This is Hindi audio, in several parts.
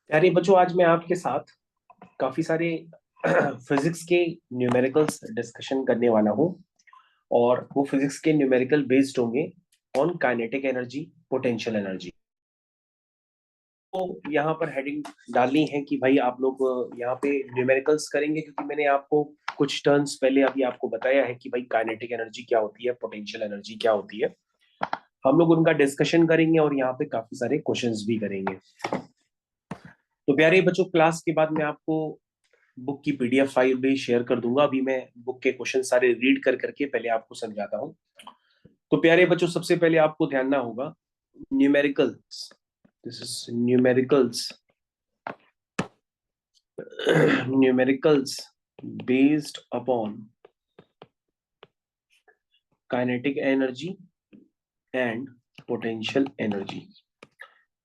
यानी बच्चों आज मैं आपके साथ काफी सारे फिजिक्स के न्यूमेरिकल्स डिस्कशन करने वाला हूँ। और वो फिजिक्स के न्यूमेरिकल बेस्ड होंगे on kinetic energy, potential energy. तो यहाँ पर हेडिंग डालनी है कि भाई आप लोग यहाँ पे न्यूमेरिकल्स करेंगे, क्योंकि मैंने आपको कुछ टर्म्स पहले अभी आपको बताया है कि भाई काइनेटिक एनर्जी क्या होती है, पोटेंशियल एनर्जी क्या होती है। हम लोग उनका डिस्कशन करेंगे और यहाँ पे काफी सारे क्वेश्चंस भी करेंगे। तो प्यारे बच्चों, क्लास के बाद मैं आपको बुक की पीडीएफ फाइल भी शेयर कर दूंगा। अभी मैं बुक के क्वेश्चन सारे रीड कर करके पहले आपको समझाता हूँ। तो प्यारे बच्चों, सबसे पहले आपको ध्यान ना होगा numericals. This is numericals. Numericals based upon kinetic energy and potential energy.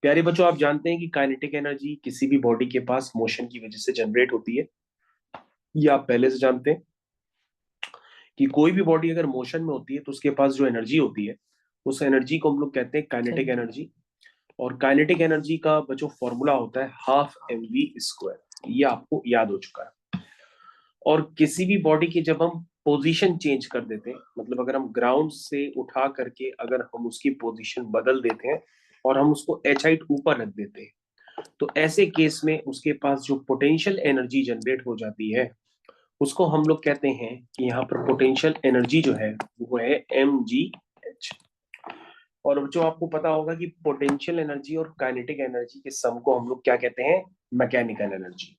प्यारे बच्चों, आप जानते हैं कि काइनेटिक एनर्जी किसी भी बॉडी के पास मोशन की वजह से जनरेट होती है। ये आप पहले से जानते हैं कि कोई भी बॉडी अगर मोशन में होती है तो उसके पास जो एनर्जी होती है, उस एनर्जी को हम लोग कहते हैं काइनेटिक एनर्जी। और काइनेटिक एनर्जी का जो फॉर्मूला होता है हाफ एम वी स्क्वायर, ये आपको याद हो चुका है। और किसी भी बॉडी की जब हम पोजीशन चेंज कर देते हैं, मतलब अगर हम ग्राउंड से उठा करके अगर हम उसकी पोजीशन बदल देते हैं और हम उसको एच हाइट ऊपर रख देते हैं, तो ऐसे केस में उसके पास जो पोटेंशियल एनर्जी जनरेट हो जाती है, उसको हम लोग कहते हैं कि यहाँ पर पोटेंशियल एनर्जी जो है वो है mgh। और जो आपको पता होगा कि पोटेंशियल एनर्जी और काइनेटिक एनर्जी के सम को हम लोग क्या कहते हैं, मैकेनिकल एनर्जी।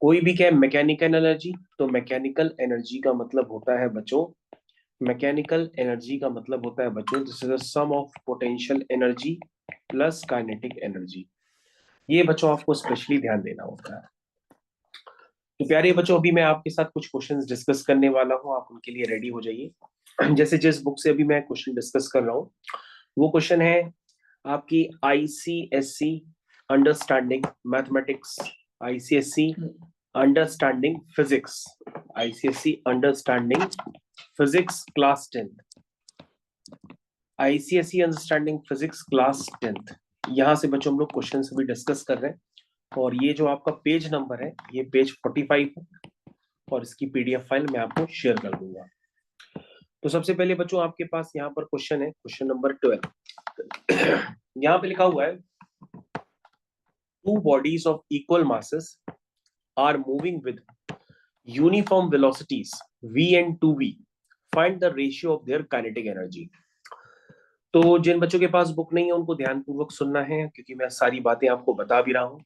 कोई भी क्या मैकेनिकल एनर्जी, तो मैकेनिकल एनर्जी का मतलब होता है बच्चों, मैकेनिकल एनर्जी का मतलब होता है बच्चों, this is the sum of potential energy plus kinetic energy. ये बच्चों आपको स्पेशली ध्यान देना होता है। तो प्यारे बच्चों, अभी मैं आपके साथ कुछ क्वेश्चंस डिस्कस करने वाला हूं, आप उनके लिए रेडी हो जाइए। जैसे जिस बुक से अभी मैं क्वेश्चन डिस्कस कर रहा हूँ, वो क्वेश्चन है आपकी ICSC understanding mathematics, ICSC understanding physics, ICSC understanding physics class 10th, ICSC understanding physics class 10th। यहाँ से बच्चों हम लोग क्वेश्चन अभी डिस्कस कर रहे हैं। और ये जो आपका पेज नंबर है, ये पेज 45 है। और इसकी पीडीएफ फाइल मैं आपको शेयर कर दूंगा। तो सबसे पहले बच्चों आपके पास यहाँ पर क्वेश्चन है, क्वेश्चन नंबर 12। यहाँ पे लिखा हुआ है two bodies of equal masses are moving with uniform velocities v and 2v, find the ratio of their kinetic energy. तो जिन बच्चों के पास बुक नहीं है उनको ध्यानपूर्वक सुनना है, क्योंकि मैं सारी बातें आपको बता भी रहा हूं।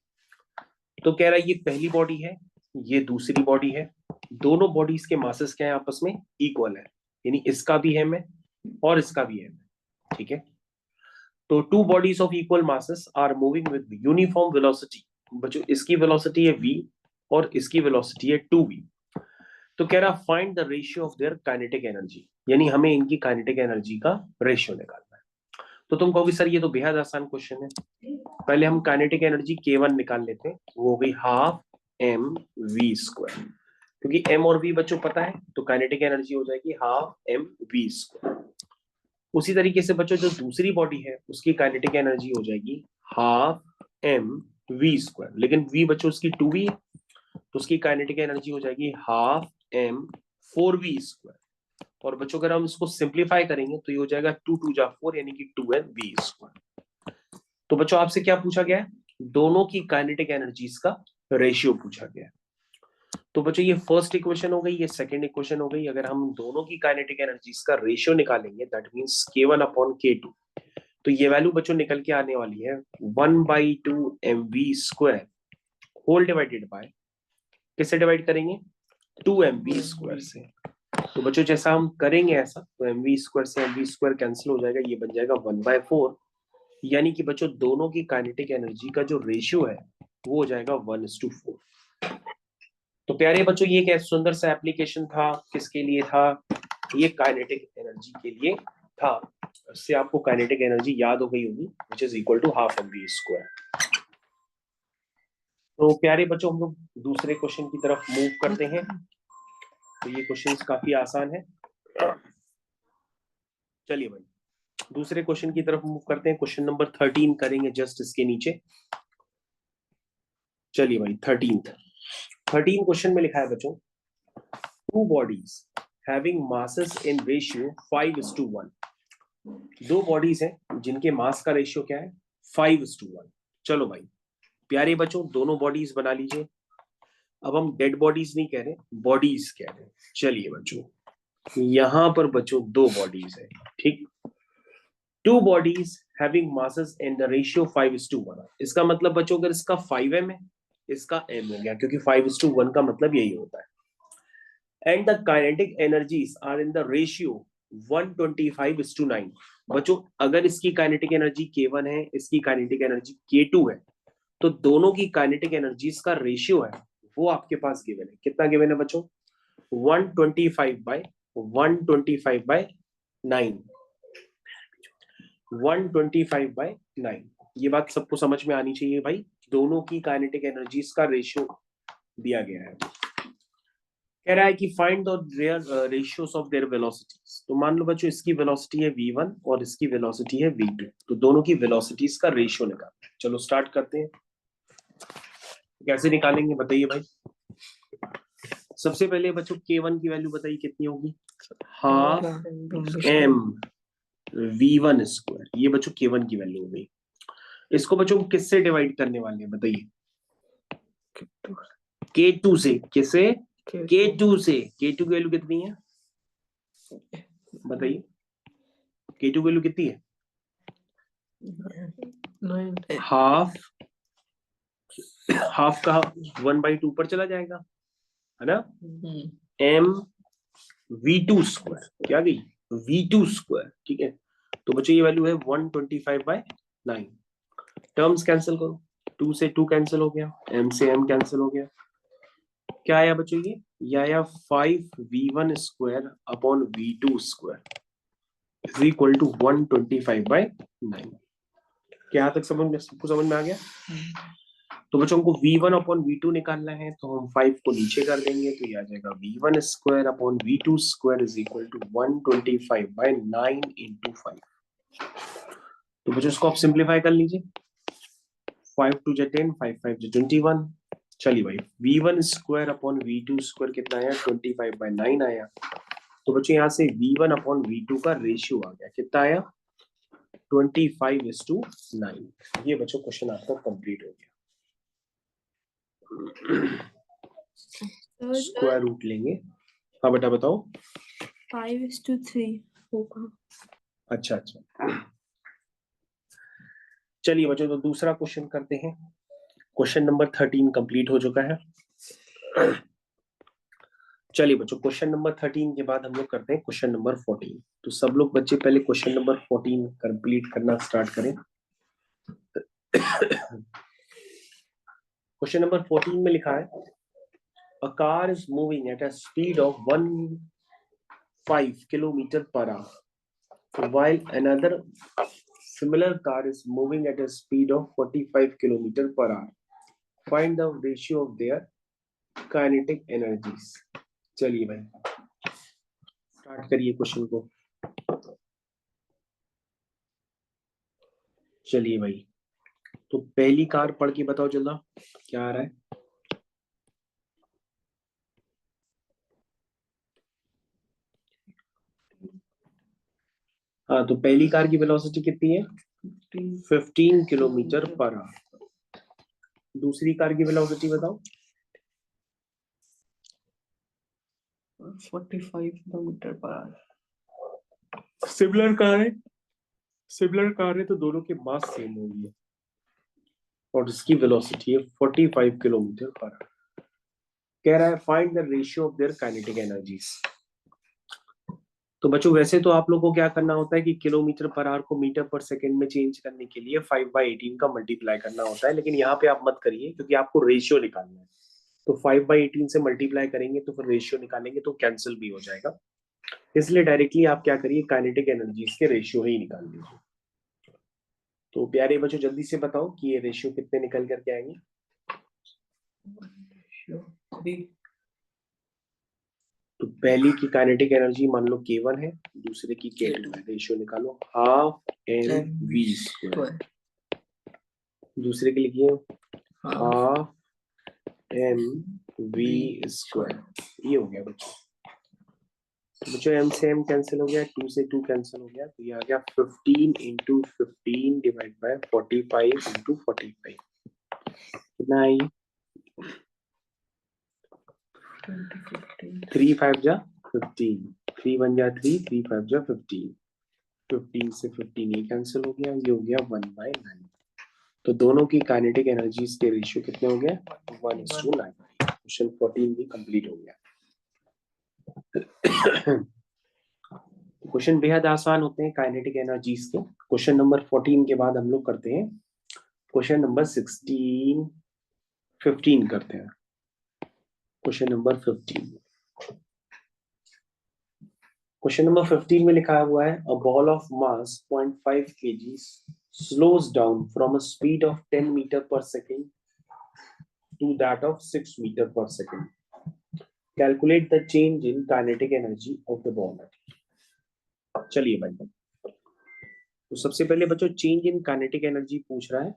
तो कह रहा है ये पहली बॉडी है, ये दूसरी बॉडी है। दोनों बॉडीज के मासेस क्या है, आपस में इक्वल है। यानी इसका भी है में और इसका भी है में। ठीक है। तो two bodies of equal masses are moving with uniform velocity. बच्चों इसकी वेलोसिटी है v और इसकी वेलोसिटी है 2v। तो कह रहा find the ratio of their kinetic energy, यानी हमें इनकी काइनेटिक एनर्जी का रेशियो निकालना है। तो तुम कहोगे सर ये तो बेहद आसान क्वेश्चन है। पहले हम काइनेटिक एनर्जी K1 निकाल लेते हैं, वो हो गई हाफ एम वी स्क्वायर। क्योंकि m और v बच्चों पता है, तो काइनेटिक एनर्जी हो जाएगी हाफ एम वी स्क्वायर। उसी तरीके से बच्चों जो दूसरी बॉडी है उसकी काइनेटिक एनर्जी हो जाएगी हाफ एम वी स्क्वायर, लेकिन v बच्चों उसकी 2v है, तो उसकी काइनेटिक एनर्जी हो जाएगी हाफ एम 4v स्क्वायर। और बच्चों अगर हम इसको सिंप्लीफाई करेंगे तो ये हो जाएगा 2 2 जा 4, यानी कि 2nv स्क्वायर। तो बच्चों आपसे क्या पूछा गया है, दोनों की काइनेटिक एनर्जीज का रेशियो पूछा गया है। तो बच्चों ये फर्स्ट इक्वेशन हो गई, ये सेकंड इक्वेशन हो गई। अगर हम दोनों की काइनेटिक एनर्जीज का रेशियो निकालेंगे, दैट मींस K1/K2, तो ये वैल्यू बच्चों निकल के आने वाली है 1/2mv square whole divided by, किससे डिवाइड करेंगे, 2mv स्क्वायर से। तो बच्चों जैसा हम करेंगे ऐसा, तो mv स्क्वायर से mv स्क्वायर कैंसिल हो जाएगा, ये बन जाएगा 1/4। यानी कि बच्चों दोनों की काइनेटिक एनर्जी का जो रेशियो है वो हो जाएगा 1:4। तो प्यारे बच्चों ये एक सुंदर सा एप्लीकेशन था, किसके लिए था, ये काइनेटिक एनर्जी के लिए था। इससे आपको काइनेटिक एनर्जी याद हो गई होगी, which is equal to half M V square. तो प्यारे बच्चों हम लोग दूसरे क्वेश्चन की तरफ मूव करते हैं। तो ये क्वेश्चन काफी आसान है। चलिए भाई दूसरे क्वेश्चन की तरफ मूव करते हैं। क्वेश्चन नंबर 13 करेंगे जस्ट इसके नीचे। चलिए भाई 13 क्वेश्चन में लिखा है बच्चों, two bodies having masses in ratio 5:1। दो बॉडीज हैं जिनके मास का रेशियो क्या है, 5:1। चलो भाई प्यारे बच्चों, दोनों बॉडीज बना लीजिए। अब हम डेड बॉडीज नहीं कह रहे, बॉडीज कह रहे हैं। चलिए बच्चों, यहां पर बच्चों दो बॉडीज है, ठीक। Two bodies having masses in the ratio 5:1। इसका मतलब बच्चों अगर इसका 5m है, इसका m हो गया, क्योंकि 5:1 का मतलब यही होता है। And the kinetic energies are in the ratio 125:9। बच्चों अगर इसकी काइनेटिक एनर्जी k1 है, इसकी काइनेटिक एनर्जी k2 है, तो दोनों की काइनेटिक एनर्जीज का रेशियो है वो आपके पास गिवन है। कितना गिवन है बच्चों, 125/9। 125/9। ये बात सबको समझ में आनी चाहिए भाई, दोनों की काइनेटिक एनर्जीज का रेशियो दिया गया है। कह रहा है कि find the ratios of their velocities. तो मान लो बच्चों इसकी वेलोसिटी है v1 और इसकी वेलोसिटी है v2, तो दोनों की वेलोसिटीज का रेशियो निकालना है। चलो स्टार्ट करते हैं। कैसे निकालेंगे बताइए भाई। सबसे पहले बच्चों k1 की वैल्यू बताइए कितनी होगी, हाफ m v1²। ये बच्चों k1 की वैल्यू हो गई। इसको बच्चों किससे डिवाइड करने वाले हैं बताइए, k2 से। किसे, k2 से। k2 की वैल्यू कितनी है बताइए, k2 की वैल्यू कितनी है, हाफ। हाफ का 1/2 पर चला जाएगा, है ना। m v2², क्या गई, v2², ठीक है। तो बच्चों ये वैल्यू है 125/9। टर्म्स कैंसिल करो, 2 से 2 कैंसिल हो गया, m से m कैंसिल हो गया। क्या आया बच्चों, ये आया 5v1² upon v2² is equal to 125/9। क्या तक सबको समझ में आ गया। तो बच्चों को v1 अपॉन v2 निकालना है, तो हम 5 को नीचे कर देंगे, तो ये आ जाएगा v1² upon v2² is equal to 125/9 into 5। तो बच्चों इसको आप सिंप्लीफाई कर लीजिए, 5 2 जा 10, 5 5 जा 21। चलिए भाई v1² अपॉन v2² कितना आया, 25/9 आया। तो बच्चों यहाँ से v1 अपॉन v2 का रेशियो आ गया, कितना आया, 25:9। ये बच्चों क्वेश्चन आपका कंप्लीट हो गया। स्क्वायर रूट लेंगे। हाँ बेटा बताओ। 5:3 होगा। अच्छा अच्छा, चलिए बच्चों तो दूसरा क्वेश्चन करते हैं। क्वेश्चन नंबर 13 कंप्लीट हो चुका है। चलिए बच्चों क्वेश्चन नंबर 13 के बाद हम लोग करते हैं क्वेश्चन नंबर 14। तो सब लोग बच्चे पहले क्वेश्चन नंबर 14 कंप्लीट करना स्टार्ट करें। क्वेश्चन नंबर 14 में लिखा है, a car is moving at a speed of 15 kilometer per hour while another similar car is moving at a speed of 45 kilometer per hour. Find the ratio of their kinetic energies. चलिए भाई स्टार्ट करिए क्वेश्चन को। चलिए भाई तो पहली कार पढ़ के बताओ जल्दा क्या आ रहा है। हाँ तो पहली कार की वेलोसिटी कितनी है, 15 किलोमीटर पर आवर। दूसरी कार की वेलोसिटी बताओ, 45 kilometre per our. Similar car है तो दोनों के मास सेम होंगे और इसकी वेलोसिटी है 45 किलोमीटर पर आवर। कह रहा है find the ratio of their kinetic energies. तो बच्चों वैसे तो आप लोगों को क्या करना होता है कि किलोमीटर पर आवर को मीटर पर सेकंड में चेंज करने के लिए 5/18 का मल्टीप्लाई करना होता है, लेकिन यहाँ पे आप मत करिए क्योंकि आपको रेशियो निकालना है। तो 5/18 से मल्टीप्लाई करेंगे तो फिर रेशियो निकालेंगे तो कैंसिल भी हो जाएगा, इसलिए डायरेक्टली आप क्या करिए काइनेटिक एनर्जीज के रेशियो ही निकाल लीजिए। तो प्यारे बच्चों जल्दी से बताओ कि ये रेशियो कितने निकल करके आएंगे। तो पहली की काइनेटिक एनर्जी मान लो k1 है, दूसरे की k2 है, रेशियो निकालो हाफ mv²। दूसरे के लिए हाफ एम वी स्क्वायर, ये हो गया बच्चों। बच्चों एम से एम कैंसिल हो गया, 2 से 2 कैंसिल हो गया, तो ये आ गया 15 इंटू 15 डिवाइड बाय 45 इंटू 45। कितना है ये? 3 5 जा 15, 3 1 जा 3, 3 5 जा 15, 15 से 15 ये कैंसिल हो गया, ये हो गया 1/9। तो दोनों की काइनेटिक एनर्जीज के रेशियो कितने हो गए? 1:9। क्वेश्चन 14 भी कंप्लीट हो गया। क्वेश्चन बेहद आसान होते हैं काइनेटिक एनर्जीज के। क्वेश्चन नंबर 14 के बाद हम लोग करते हैं क्वेश्चन नंबर 16 15 करते हैं। क्वेश्चन नंबर 15, क्वेश्चन नंबर 15 में लिखा हुआ है a ball of mass 0.5 kg slows down from a speed of 10 metre per second to that of 6 metre per second, calculate the change in kinetic energy of the ball. चलिए भाई, तो सबसे पहले बच्चों चेंज इन काइनेटिक एनर्जी पूछ रहा है,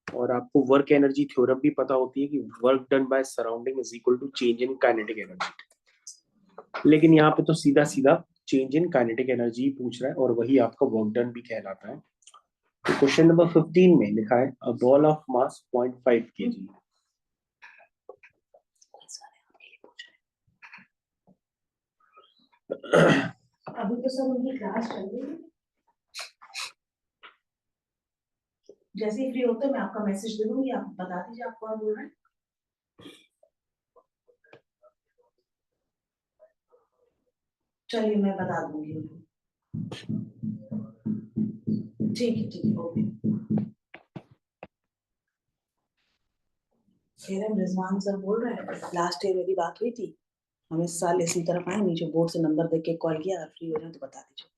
और आपको वर्क एनर्जी थ्योरम भी पता होती है कि work done by surrounding is equal to change in kinetic energy. लेकिन यहाँ पे तो सीधा सीधा चेंज इन काइनेटिक एनर्जी पूछ रहा है, और वही आपका वर्क डन भी कहलाता है। तो क्वेश्चन नंबर 15 में लिखा है a ball of mass 0.5 kg। अभी तो सब उनकी क्लास चल रही है। जैसे ही फ्री होते मैं आपका मैसेज दे दूंगी, आप बता दीजिए आप कौन बोल रहे हैं। चलिए मैं बता दूंगी उनको। ठीक है ओके। फिर हम रिजवान सर बोल रहे हैं, लास्ट ईयर मेरी बात हुई थी, हम इस साल इसी तरफ आए, नीचे बोर्ड से नंबर देख के कॉल किया, अगर फ्री हो जाए तो बता दीजिए।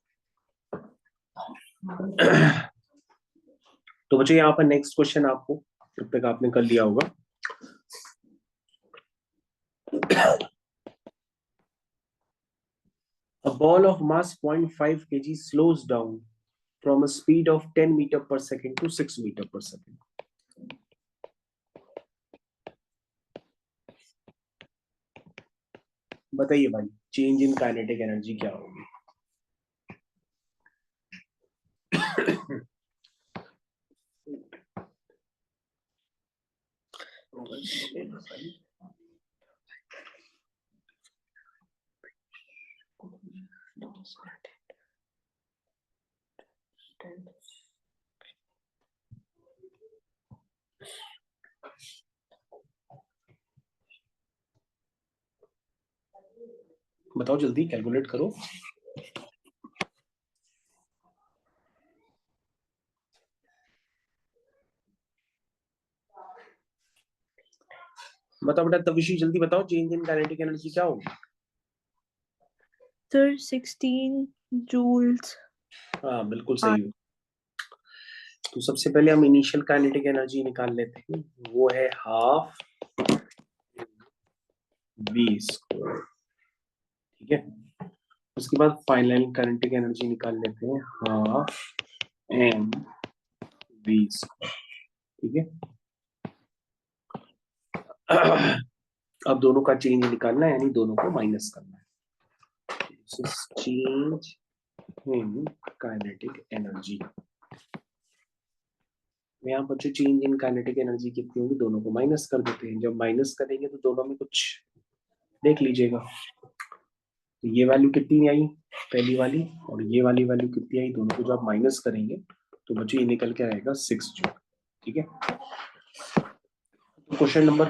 तो बच्चों यहाँ पर नेक्स्ट क्वेश्चन आपको जब तक आपने कर लिया होगा। A ball of mass 0.5 kg slows down from a speed of 10 meter per second to 6 meter per second. बताइए भाई चेंज इन काइनेटिक एनर्जी क्या होगी? बताओ जल्दी कैलकुलेट करो। बताओ बेटा तविशी जल्दी बताओ चेंज इन काइनेटिक एनर्जी क्या होगी? Sir, 16 joules. हाँ बिल्कुल सही हो। तो सबसे पहले हम इनिशियल काइनेटिक एनर्जी निकाल लेते हैं, वो है हाफ v स्क्वायर, ठीक है। उसके बाद फाइनल काइनेटिक एनर्जी निकाल लेते हैं हाफ m v स्क्वायर, ठीक है। अब दोनों का चेंज निकालना है, यानी दोनों को माइनस करना है। चेंज इन काइनेटिक एनर्जी, यहाँ पर जो चेंज इन काइनेटिक एनर्जी कितनी होगी, दोनों को माइनस कर देते हैं। जब माइनस करेंगे तो दोनों में कुछ देख लीजिएगा। तो ये वैल्यू कितनी आई पहली वाली, और ये वाली वैल्यू कितनी आई, दोनों को जब आप माइनस करेंगे तो बच्चों ये निकल के आएगा 6 जूल, ठीक है। तो क्वेश्चन नंबर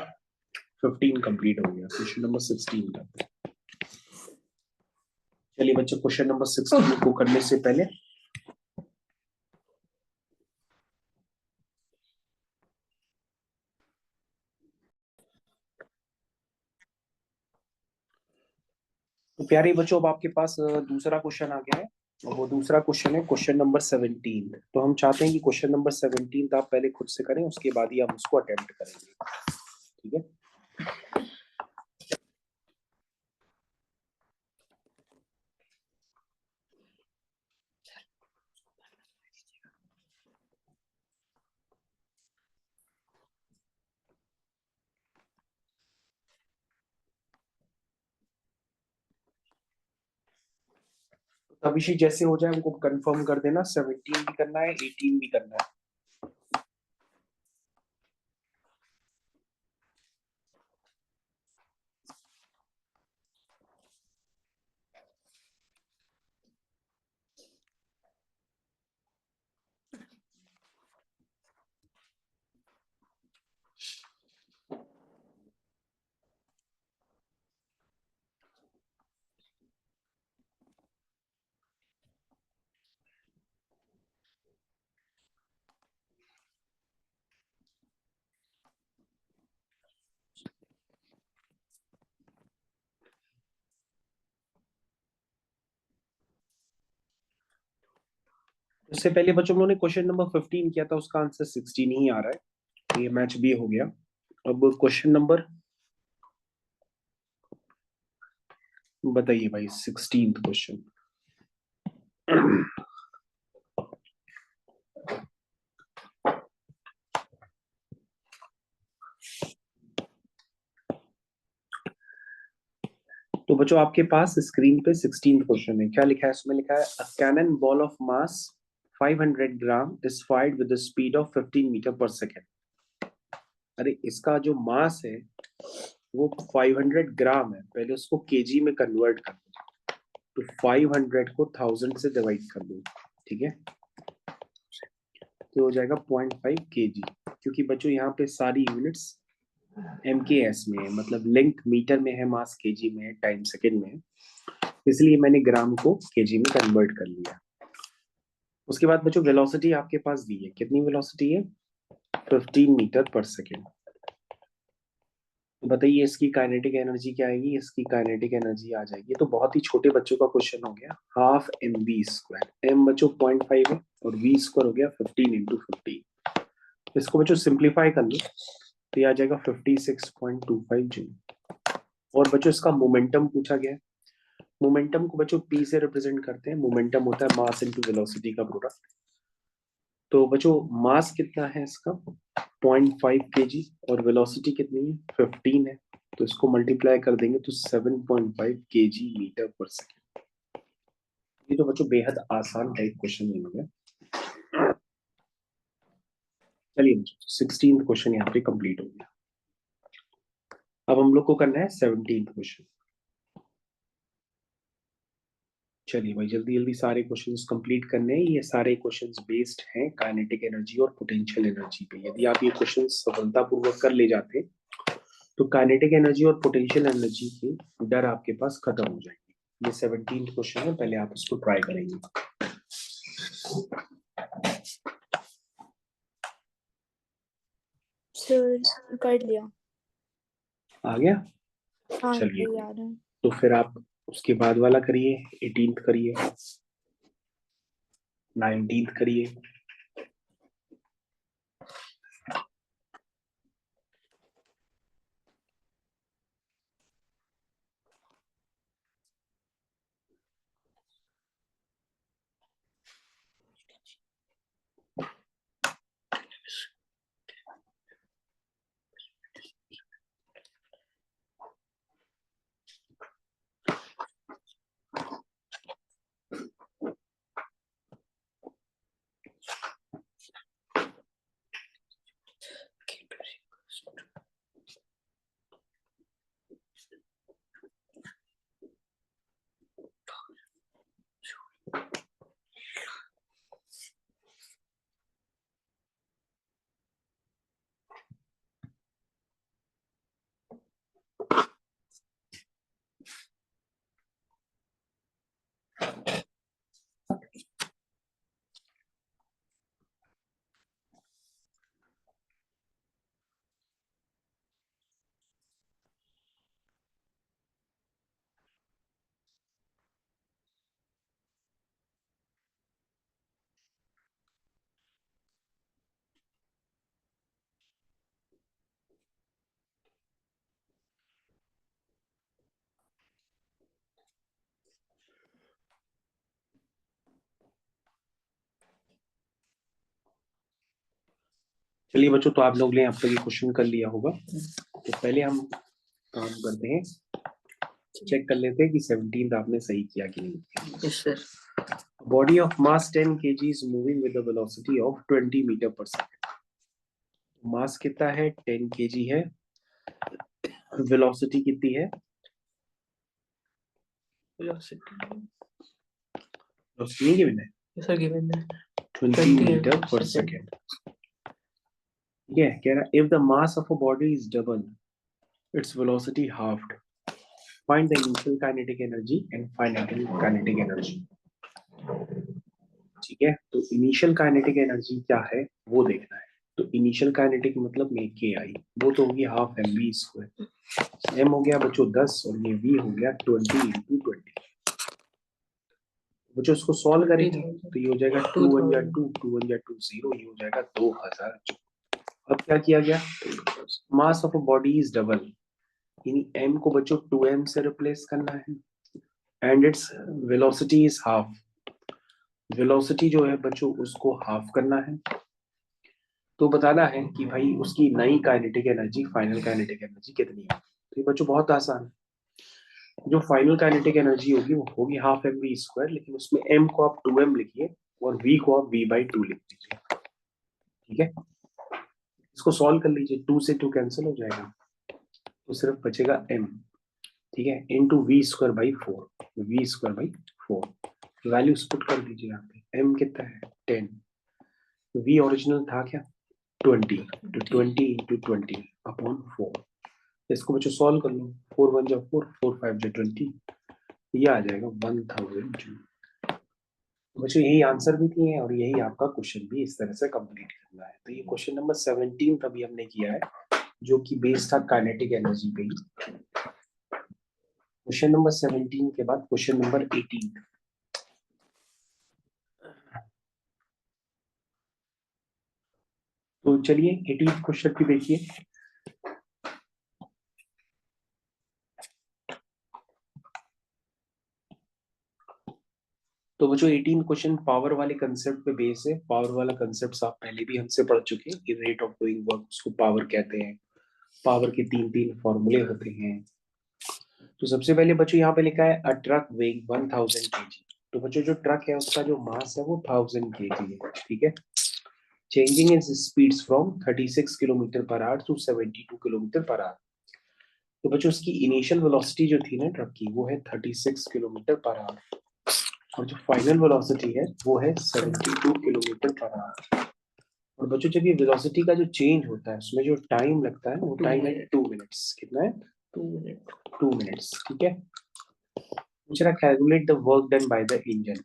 15 कंप्लीट हो गया। क्वेश्चन नंबर 16 का चलिए बच्चों, क्वेश्चन नंबर 16 को करने से पहले तो प्यारे बच्चों अब आपके पास दूसरा क्वेश्चन आ गया है, और वो दूसरा क्वेश्चन है क्वेश्चन नंबर 17। तो हम चाहते हैं कि क्वेश्चन नंबर 17 आप पहले खुद से करें, उसके बाद ही हम उसको अटेम्प्ट करेंगे, ठीक है। अभिषेक जैसे हो जाए हमको कंफर्म कर देना, 17 भी करना है 18 भी करना है। उससे पहले बच्चों हम लोगों ने क्वेश्चन नंबर 15 किया था, उसका आंसर 16 ही आ रहा है, तो ये मैच भी हो गया। अब क्वेश्चन नंबर बताइए भाई, 16th क्वेश्चन। तो बच्चों आपके पास स्क्रीन पे 16th क्वेश्चन है, क्या लिखा है इसमें? लिखा है a cannon ball of mass 500 gram is fired with the speed of 15 metre per second. अरे इसका जो मास है वो 500 ग्राम है, पहले उसको केजी में कन्वर्ट कर दो, तो 500 को 1000 से डिवाइड कर दो, ठीक है, तो हो जाएगा 0.5 केजी। क्योंकि बच्चों यहाँ पे सारी यूनिट्स MKS में है, मतलब लेंथ मीटर में है, मास केजी में है, टाइम सेकेंड में है, इसलिए मैंने ग्राम को केजी में कन्वर्ट कर लिया। उसके बाद बच्चों वेलोसिटी आपके पास दी है, कितनी वेलोसिटी है? 15 मीटर पर सेकेंड। बताइए इसकी काइनेटिक एनर्जी क्या आएगी? इसकी काइनेटिक एनर्जी आ जाएगी, तो बहुत ही छोटे बच्चों का क्वेश्चन हो गया, हाफ mv²। m बच्चों 0.5 है और v² हो गया 15 इंटू 15। इसको बच्चों सिंप्लीफाई कर लो तो ये आ जाएगा 56.25 जूल। और बच्चों इसका मोमेंटम पूछा गया है। मोमेंटम को बच्चों p से रिप्रेजेंट करते हैं, मोमेंटम होता है मास इनटू वेलोसिटी का प्रोडक्ट। तो बच्चों मास कितना है इसका? 0.5 केजी, और वेलोसिटी कितनी है? 15 है, तो इसको मल्टीप्लाई कर देंगे तो 7.5 केजी मीटर पर सेकेंड। ये तो बच्चों बेहद आसान टाइप क्वेश्चन हो गया। चलिए बच्चों 16th क्वेश्चन यहाँ पे कंप्लीट हो गया। अब हम लोग को करना है 17th क्वेश्चन। चलिए भाई जल्दी जल्दी सारे क्वेश्चंस कंप्लीट करने हैं। ये सारे क्वेश्चंस बेस्ड हैं काइनेटिक एनर्जी और पोटेंशियल एनर्जी पे। यदि आप ये क्वेश्चंस सफलतापूर्वक कर ले जाते तो काइनेटिक एनर्जी और पोटेंशियल एनर्जी की डर आपके पास खत्म हो जाएगी। ये 17th क्वेश्चन है, पहले आप इसको ट्राई करेंगे। सर कर लिया। आ गया? हाँ चलिए तैयार है। तो फिर आप उसके बाद वाला करिए, 18th करिए, 19th करिए। चलिए बच्चों, तो आप लोग ने अब तक ये क्वेश्चन कर लिया होगा, तो पहले हम काम करते हैं, चेक कर लेते हैं कि 17th आपने सही किया कि नहीं किया। Yes sir. body of mass 10 kg is moving with a velocity of 20 meter per second. मास कितना है? 10 kg है. वेलोसिटी कितनी है? वेलोसिटी नहीं गिवन है सर गिवन है 20 मीटर पर सेकेंड. ठीक है, कह रहा if the mass of a body is double, its velocity halved. Find the initial kinetic energy and final kinetic energy. ठीक है, तो इनिशियल काइनेटिक एनर्जी क्या है वो देखना है. तो इनिशियल काइनेटिक मतलब में के आई, वो तो होगी half M V square. M हो गया बच्चों 10 और ये वी हो गया 20 इंटू 20. बच्चों उसको सॉल्व करेंगे तो ये हो जाएगा 2 1 या 2 2 1 या 2 0, ये हो जाएगा 2000 जूल. अब क्या किया गया? Mass of a body is double, यानी m को बच्चों 2m से रिप्लेस करना है and its velocity is half. Velocity जो है बच्चों उसको हाफ करना है. तो बताना है कि भाई उसकी नई kinetic energy, final kinetic energy कितनी है. तो ये बच्चों बहुत आसान है. जो फाइनल काइनेटिक एनर्जी होगी वो होगी हाफ एम वी स्क्वायर, लेकिन उसमें m को आप 2m लिखिए और v को आप v/2 लिख दीजिए. ठीक है, इसको सॉल्व कर लीजिए. 2 से 2 कैंसिल हो जाएगा तो सिर्फ बचेगा m. ठीक है, into V square by 4. V square by 4 values put कर दीजिए यहाँ पे. m कितना है? 10. v ओरिजिनल था क्या? 20. तो 20 इंटू 20 अपॉन 4. इसको बच्चों सॉल्व कर लो. 4 1 जा 4, 4 5 जा 20, ये आ जाएगा 1000 जूल. बच्चों यही आंसर भी दिए हैं और यही आपका क्वेश्चन भी इस तरह से कंप्लीट करना है. तो ये क्वेश्चन नंबर 17 अभी हमने किया है, जो कि बेस्ड था काइनेटिक एनर्जी पे ही. क्वेश्चन नंबर 17 के बाद क्वेश्चन नंबर 18. तो चलिए 18th क्वेश्चन भी देखिए. तो बच्चों 18 क्वेश्चन पावर वाले कंसेप्ट पे बेस है. पावर वाला कंसेप्ट आप पहले भी हमसे पढ़ चुके हैं कि रेट ऑफ डूइंग वर्क उसको पावर कहते हैं. पावर के तीन तीन फॉर्मूले होते हैं. तो सबसे पहले बच्चों यहाँ पे लिखा है अ ट्रक वेइंग 1000 kg. तो बच्चों जो ट्रक है उसका जो मास है वो 1000 kg है. ठीक है, changing in speeds from 36 kilometre per hour to 72 kilometre per hour. तो बच्चों उसकी इनिशियल वेलोसिटी जो थी ना ट्रक की, वो है 36 किलोमीटर पर आवर, और जो फाइनल वेलोसिटी है वो है 72 किलोमीटर पर आवर. और बच्चों जब ये वेलोसिटी का जो चेंज होता है उसमें जो टाइम लगता है वो टाइम है 2 मिनट्स. कितना है? 2 मिनट्स. ठीक है, पूछ रहा calculate the work done by the engine.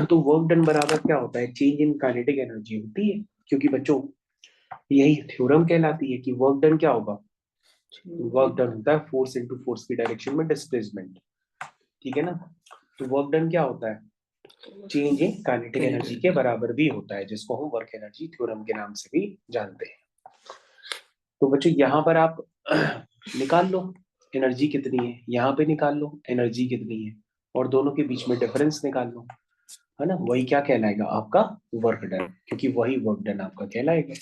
तो वर्क डन बराबर क्या होता है? चेंज इन काइनेटिक एनर्जी होती है, क्योंकि बच्चों यही थ्योरम कहलाती है कि वर्क डन क्या होगा? वर्क डन होता है फोर्स इनटू फोर्स की डायरेक्शन में डिस्प्लेसमेंट. ठीक है ना, तो वर्क डन क्या होता है? चेंज इन काइनेटिक एनर्जी के बराबर भी होता है, जिसको हम वर्क एनर्जी थ्योरम के नाम से भी जानते हैं. तो बच्चों यहाँ पर आप निकाल लो एनर्जी कितनी है, यहाँ पे निकाल लो एनर्जी कितनी है, और दोनों के बीच में डिफरेंस निकाल लो. है ना, वही क्या कहलाएगा? आपका वर्क डन, क्योंकि वही वर्क डन आपका कहलाएगा.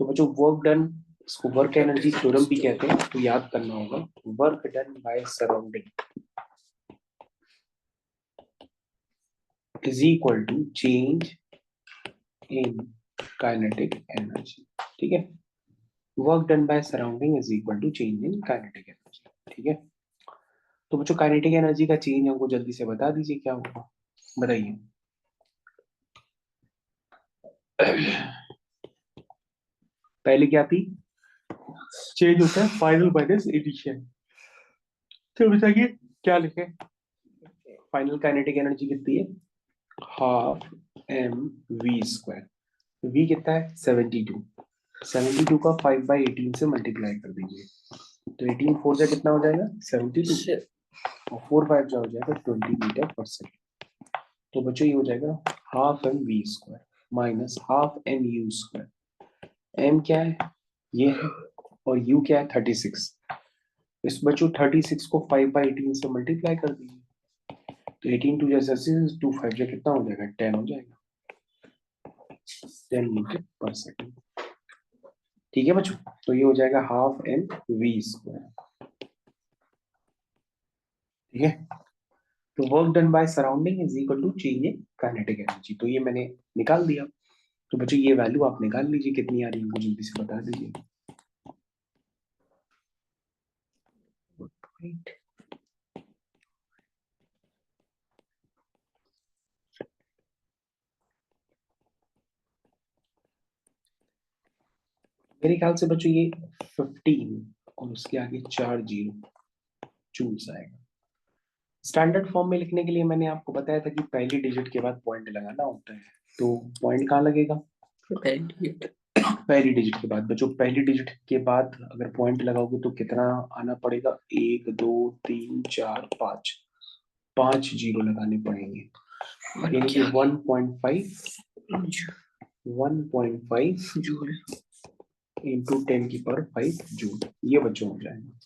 तो बच्चों वर्क डन, इसको वर्क एनर्जी थ्योरम भी कहते हैं, तो याद करना होगा work done by surrounding is equal to change in kinetic energy. ठीक है, work done by surrounding is equal to change in kinetic energy. ठीक है, तो बच्चों काइनेटिक एनर्जी का चेंज हमको जल्दी से बता दीजिए क्या होगा, बताइए. पहले क्या थी? चेंज होता है फाइनल माइनस इनिशियल. तो बताइए क्या लिखे? फाइनल काइनेटिक एनर्जी कितनी है? Half M V square. V कितना है? 72. 72 का 5/18 से मल्टीप्लाई कर दीजिए. तो 18 4 जा कितना हो जाएगा? 72, और 4 5 जा हो जाएगा 20 मीटर पर सेकेंड. तो बच्चों ये हो जाएगा half M V square minus half M U square. M क्या है? ये है, और यू क्या है? 36. इस बच्चों 36 को 5/18 से मल्टीप्लाई कर दीजिए. तो 18 2 जैसे 2 5 जा कितना हो जाएगा? 10 हो जाएगा. 10 मीटर पर सेकेंड. ठीक है बच्चों, तो ये हो जाएगा हाफ एम वी स्क्वायर. ठीक है, तो work done by surrounding is equal to change in kinetic energy. तो ये मैंने निकाल दिया। तो बच्चों ये वैल्यू आप निकाल लीजिए कितनी आ रही है, मुझे जल्दी से बता दीजिए। मेरे ख्याल से बच्चों ये 15 और उसके आगे 4 जीरो चूज आएगा। स्टैंडर्ड फॉर्म में लिखने के लिए मैंने आपको बताया था कि पहली डिजिट के बाद पॉइंट लगाना होता है। तो पॉइंट कहाँ लगेगा? पहली डिजिट के बाद। बच्चों पहली डिजिट के बाद अगर पॉइंट लगाओगे तो कितना आना पड़ेगा? 1 2 3 4 5, 5 जीरो लगाने पड़ेंगे। यानी कि 1.5 जूल इंटू 10 की पावर 5 जूल, ये बच्चों हो जाएगा।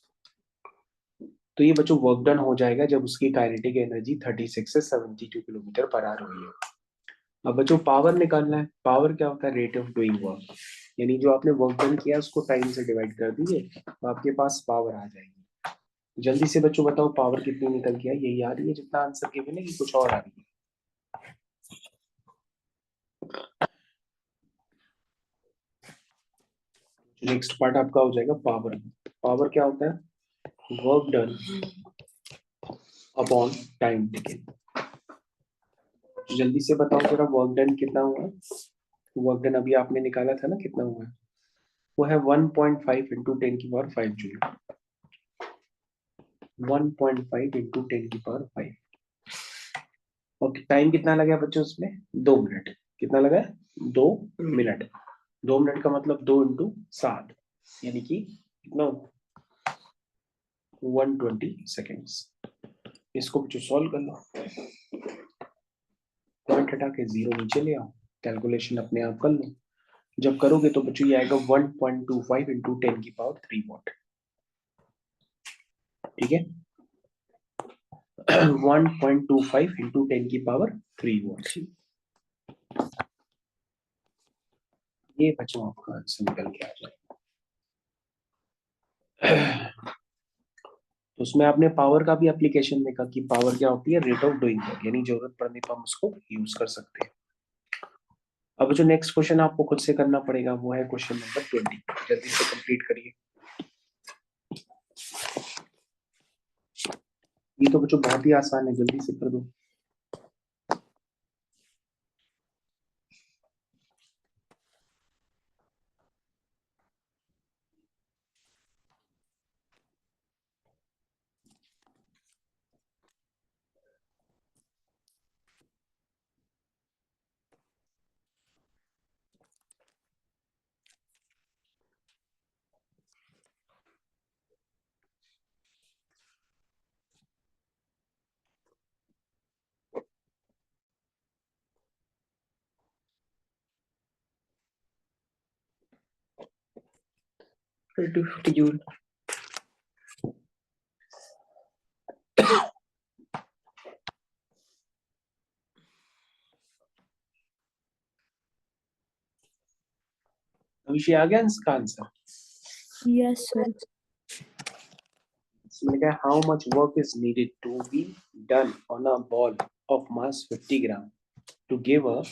तो ये बच्चों वर्क डन हो जाएगा जब उसकी काइनेटिक एनर्जी 36 से 72 किलोमीटर पर आवर हुई है। अब बच्चों पावर निकालना है। पावर क्या होता है? रेट ऑफ डूइंग वर्क, यानी जो आपने वर्क डन किया उसको टाइम से डिवाइड कर दीजिए तो आपके पास पावर आ जाएगी। जल्दी से बच्चों बताओ पावर कितनी निकल के आई? यही आ रही है जितना आंसर के मिले कि कुछ और आ रही है? नेक्स्ट पार्ट आपका हो जाएगा पावर। पावर क्या होता है? Work done upon time taken. जल्दी से बताओ जरा वर्क डन कितना हुआ है? वर्क डन अभी आपने निकाला था ना, कितना हुआ है? वो है 1.5 इंटू 10 की पावर 5 जूल। 1.5 इंटू 10 की पावर 5। और टाइम कितना लगा बच्चों उसमें? 2 मिनट। कितना लगा? 2 मिनट। 2 मिनट का मतलब 2 इंटू 7, यानी कि कितना? 120 सेकेंड्स। इसको बच्चों सॉल्व कर लो। पॉइंट हटा के जीरो नीचे ले आओ, कैलकुलेशन अपने आप कर लो। जब करोगे तो बच्चों ये आएगा 1.25 इंटू 10 की पावर 3 वॉट। ठीक है, 1.25 इंटू 10 की पावर 3 वॉट। ये बच्चों आपका आंसर निकल के आ जाएगा। तो उसमें आपने पावर का भी एप्लीकेशन देखा कि पावर क्या होती है? रेट ऑफ डूइंग वर्क, यानी जरूरत पड़ने पर हम उसको यूज कर सकते हैं। अब जो नेक्स्ट क्वेश्चन आपको खुद से करना पड़ेगा वो है क्वेश्चन नंबर 20। जल्दी से कंप्लीट करिए। ये तो बच्चों बहुत ही आसान है, जल्दी से कर दो। जूल। अभिषेक आ गया इसका आंसर? Yes, sir. इसमें क्या, how much work is needed to be done on a ball of mass 50 gram to give a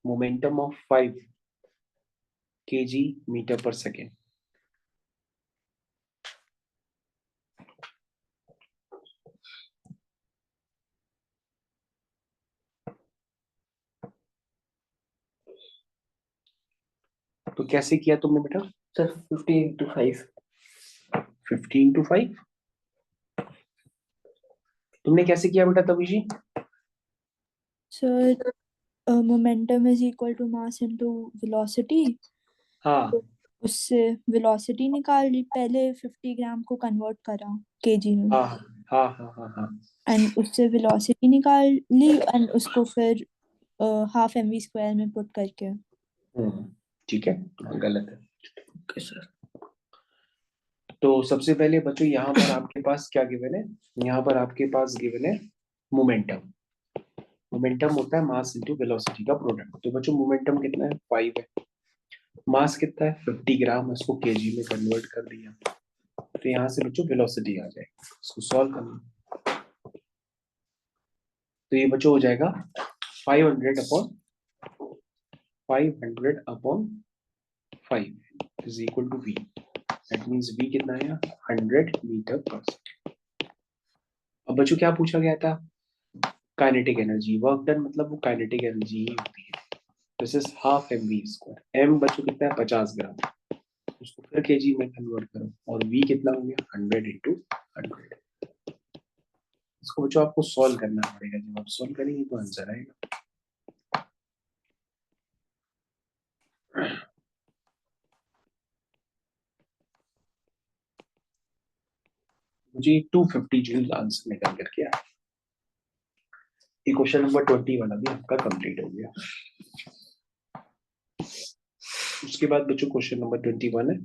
momentum of 5 kg metre per second. तो कैसे किया तुमने बेटा? सर 50 × 5। 50 × 5। तुमने कैसे किया बेटा तभी? Sir, momentum is equal to mass into velocity. हाँ तो उससे velocity निकाल ली, पहले 50 ग्राम को कन्वर्ट करा केजी में, हाँ हाँ हाँ हाँ हाँ। एंड उससे velocity निकाल ली एंड उसको फिर हाफ mv² में पुट करके। ठीक है, गलत है। Okay sir. तो सबसे पहले बच्चों यहाँ पर आपके पास क्या गिवन है? यहाँ पर आपके पास गिवन है मोमेंटम। मोमेंटम होता है मास इनटू वेलोसिटी का प्रोडक्ट। तो बच्चों मोमेंटम कितना है? 5 है। मास कितना है? 50 ग्राम। उसको केजी में कन्वर्ट कर दिया तो यहाँ से बच्चों वेलोसिटी आ जाएगी। इसको सॉल्व करना। तो ये बच्चों हो जाएगा 500/5 is equal to v। That means v कितना आया 100 मीटर पर सेकेंड। अब बच्चों क्या पूछा गया था, काइनेटिक एनर्जी। वर्क डन मतलब वो काइनेटिक एनर्जी ही होती है। This is half mv²। m बच्चों कितना है 50 ग्राम, उसको फिर केजी में कन्वर्ट करो और v कितना हो गया 100 × 100। इसको बच्चों आपको सॉल्व करना पड़ेगा, जब आप सॉल्व करेंगे तो आंसर आएगा। मुझे 250 जूल आंसर निकल करके आया। ये क्वेश्चन नंबर 20 वाला भी आपका कंप्लीट हो गया। उसके बाद बच्चों क्वेश्चन नंबर 21 है।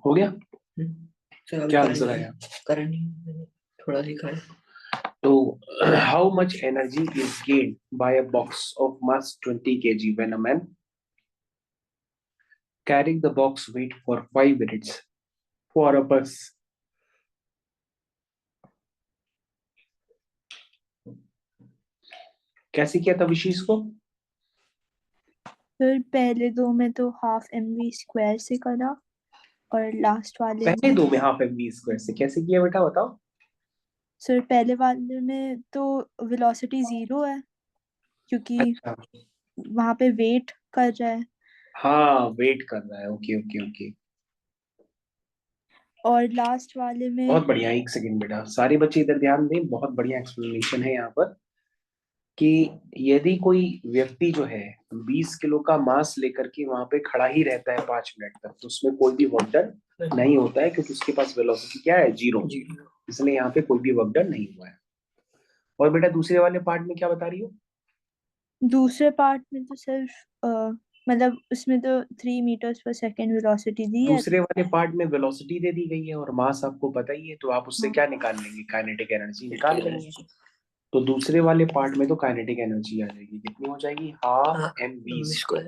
हो गया? सर क्या आंसर आया? करंट थोड़ा लिखा है। तो how much energy is gained by a box of mass 20 kg when a man carrying the box weight for 5 minutes for a bus? कैसे किया था विशेष को? फिर पहले दो में तो हाफ mv² से करा और लास्ट वाले पहले में दो में हाफ mv² से कैसे किया बेटा बताओ? सर पहले वाले में तो वेलोसिटी 0 है क्योंकि अच्छा, वहां पे वेट कर रहा है, हाँ वेट कर रहा है। ओके ओके ओके, और लास्ट वाले में बहुत बढ़िया। एक सेकंड बेटा, सारे बच्चे इधर ध्यान दें, बहुत बढ़िया एक्सप्लेनेशन है यहाँ पर कि यदि कोई व्यक्ति जो है 20 किलो का मास लेकर के वहां पे खड़ा ही रहता है 5 मिनट तक, तो उसमें कोई भी वर्क डन नहीं होता है क्योंकि उसके पास वेलोसिटी क्या है 0, इसलिए यहाँ पे कोई भी वर्क डन नहीं हुआ है। और बेटा दूसरे वाले पार्ट में क्या बता रही हो? दूसरे पार्ट में तो सिर्फ मतलब उसमें तो 3 मीटर्स पर सेकेंड वेलोसिटी दी है। दूसरे वाले पार्ट में वेलोसिटी दे दी गई है और मास आपको पता ही है, तो आप उससे क्या निकाल लेंगे, काइनेटिक एनर्जी निकाल लेंगे। तो दूसरे वाले पार्ट में तो काइनेटिक एनर्जी आ जाएगी, कितनी हो जाएगी हाफ mv²।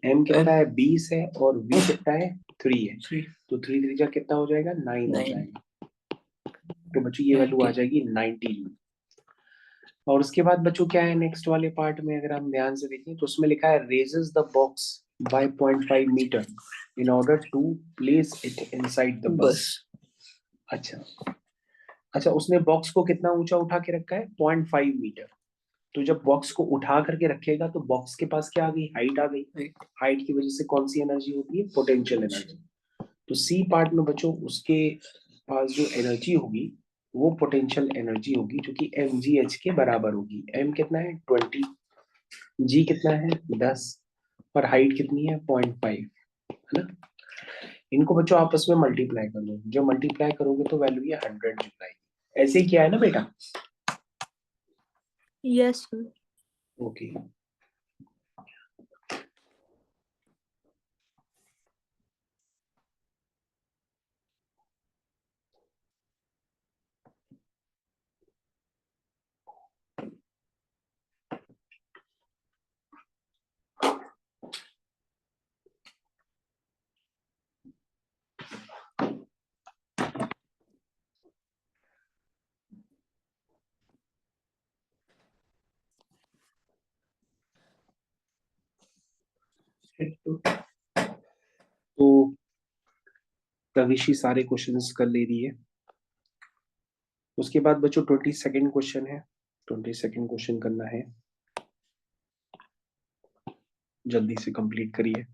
m कितना है 20 है और v कितना है 3 है, 3 तो 3 3 जा कितना हो जाएगा 9 हो 9 जाएगा। तो बच्चों ये वैल्यू आ 90 जाएगी 19। और उसके बाद बच्चों क्या है नेक्स्ट वाले पार्ट में, अगर हम ध्यान से देखें तो उसमें लिखा है raises the box by 0.5 metre in order to place it inside the bus. बस। अच्छा अच्छा, उसने बॉक्स को कितना ऊंचा उठा के रखा है 0.5 मीटर। तो जब बॉक्स को उठा करके रखेगा तो बॉक्स के पास क्या आ गई, हाइट आ गई। Height। हाइट की वजह से कौन सी एनर्जी होती है, पोटेंशियल एनर्जी। तो सी पार्ट में बच्चों उसके पास जो एनर्जी होगी वो पोटेंशियल एनर्जी होगी जो कि mgh के बराबर होगी। m कितना है 20, g कितना है 10 और हाइट कितनी है 0.5, है ना। इनको बच्चों आपस में मल्टीप्लाई कर लो, जब मल्टीप्लाई करोगे तो वैल्यू ये 100 जूल आएगी। ऐसे ही किया है ना बेटा। Yes sir. ओके तो प्रविशी सारे क्वेश्चंस कर ले रही है। उसके बाद बच्चों 22nd क्वेश्चन है, 22nd क्वेश्चन करना है, जल्दी से कंप्लीट करिए।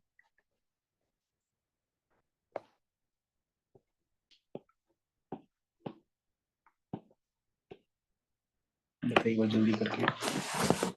बताइए एक बार जल्दी करके।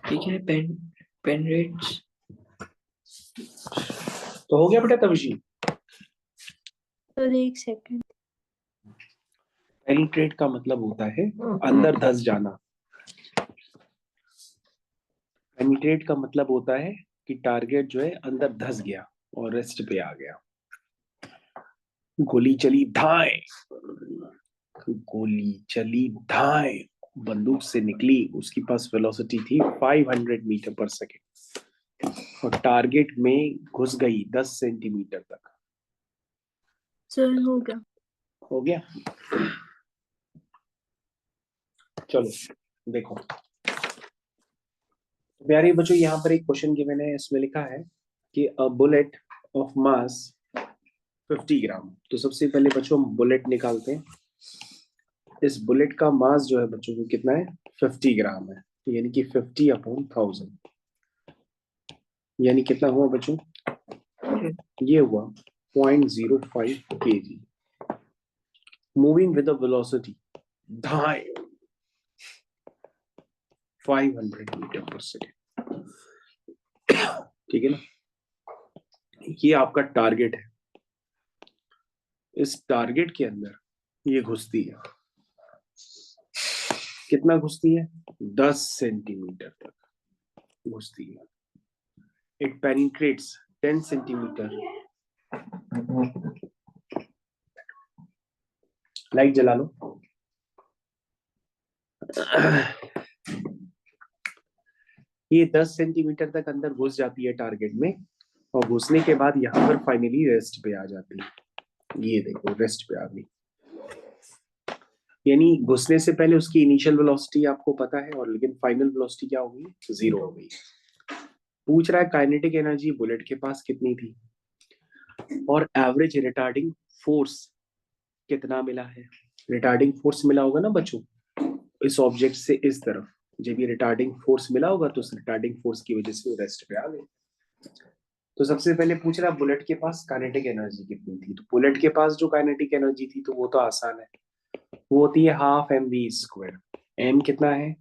ठीक है। Penetrates. तो हो गया बेटा तविशी। सर एक सेकंड। पेनिट्रेट का मतलब होता है अंदर धस जाना। पेनिट्रेट का मतलब होता है कि टारगेट जो है अंदर धस गया और रेस्ट पे आ गया। गोली चली धाए, गोली चली धाए, बंदूक से निकली, उसके पास वेलोसिटी थी 500 मीटर पर सेकेंड और टारगेट में घुस गई 10 सेंटीमीटर तक। सर हो गया। हो गया। चलो देखो प्यारे बच्चों, यहाँ पर एक क्वेश्चन गिवन है, इसमें लिखा है कि अ बुलेट ऑफ मास 50 ग्राम। तो सबसे पहले बच्चों हम बुलेट निकालते हैं। इस बुलेट का मास जो है बच्चों को कितना है 50 ग्राम है, यानी कि 50/1000, यानी कितना हुआ बच्चों, ये हुआ 0.05 kg, moving with a velocity 500 metre per second. ठीक है ना, ये आपका टारगेट है। इस टारगेट के अंदर ये घुसती है, कितना घुसती है 10 सेंटीमीटर तक घुसती है। It penetrates 10 centimetre. लाइट जला लो। ये 10 सेंटीमीटर तक अंदर घुस जाती है टारगेट में, और घुसने के बाद यहाँ पर फाइनली रेस्ट पे आ जाती है। ये देखो रेस्ट पे आ गई, यानी घुसने से पहले उसकी इनिशियल वेलोसिटी आपको पता है, और लेकिन फाइनल वेलोसिटी क्या होगी, 0 हो गई। पूछ रहा है काइनेटिक एनर्जी बुलेट के पास कितनी थी, और एवरेज रिटार्डिंग फोर्स कितना मिला है। रिटार्डिंग फोर्स मिला होगा ना बच्चों, इस ऑब्जेक्ट से इस तरफ जब ये रिटार्डिंग फोर्स मिला होगा तो उस रिटार्डिंग फोर्स की वजह से वो रेस्ट पे आ गए। तो सबसे पहले पूछ रहा बुलेट के पास काइनेटिक एनर्जी कितनी थी। तो बुलेट के पास जो काइनेटिक एनर्जी थी तो वो तो आसान है, वो होती है half M V square. M कितना है,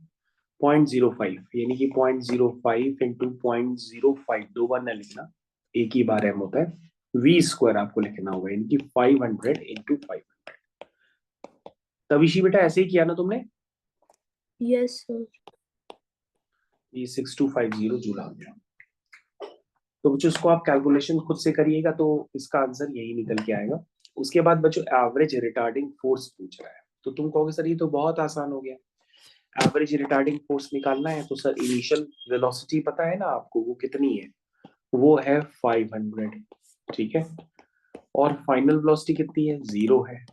0.05, यानी कि 0.05 इंटू 0.05, दो बार ना लिखना, एक ही बार एम होता है। वी स्क्वायर आपको लिखना होगा, यानी कि 500 इंटू 500। तविशी बेटा ऐसे ही किया ना तुमने, यस सर। ये 6250 जूल आ गया। तो बच्चों इसको आप कैलकुलेशन खुद से करिएगा तो इसका आंसर यही निकल के आएगा। उसके बाद बच्चों एवरेज रिटार्डिंग फोर्स पूछ रहा है, तो तुम कहोगे सर ये तो बहुत आसान हो गया, एवरेज रिटार्डिंग फोर्स निकालना है तो सर इनिशियल वेलोसिटी पता है ना आपको, वो कितनी है, वो है 500, ठीक है, और फाइनल वेलोसिटी कितनी है, 0 है।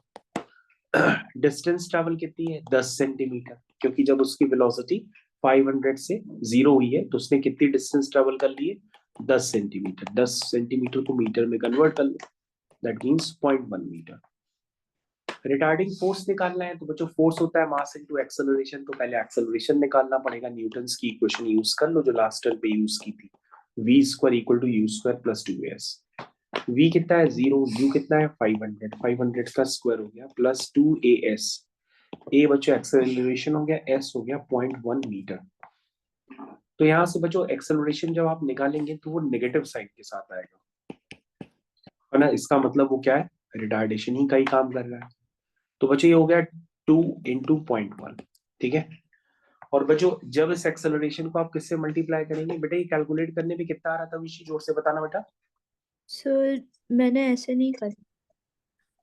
डिस्टेंस ट्रेवल कितनी है, 10 सेंटीमीटर, क्योंकि जब उसकी वेलोसिटी 500 से 0 हुई है तो उसने कितनी डिस्टेंस ट्रेवल कर ली है, 10 सेंटीमीटर। 10 सेंटीमीटर को मीटर में कन्वर्ट कर लो, that means 0.1 metre. Retarding force निकालना है तो बच्चों फोर्स होता है मास इनटू एक्सेलरेशन, तो पहले एक्सेलरेशन निकालना पड़ेगा। न्यूटन्स की इक्वेशन यूज कर लो जो लास्ट टर्म पे यूज की थी, v square equal to U square plus 2s। v कितना है 0, u कितना है 500, 500 का स्क्वायर हो गया प्लस 2as। a बच्चों एक्सेलरेशन हो गया, s हो गया 0.1 मीटर। तो यहाँ से बच्चों एक्सेलरेशन जब आप निकालेंगे तो वो नेगेटिव साइन के साथ आएगा, है ना, इसका मतलब वो क्या है, रिटार्डेशन ही का ही काम कर रहा है। तो बच्चों ये हो गया 2 इंटू 0.1, ठीक है। और बच्चों जब इस एक्सेलरेशन को आप किससे मल्टीप्लाई करेंगे बेटा, ये कैलकुलेट करने में कितना आ रहा था विशी, जोर से बताना बेटा। सर मैंने ऐसे नहीं करा,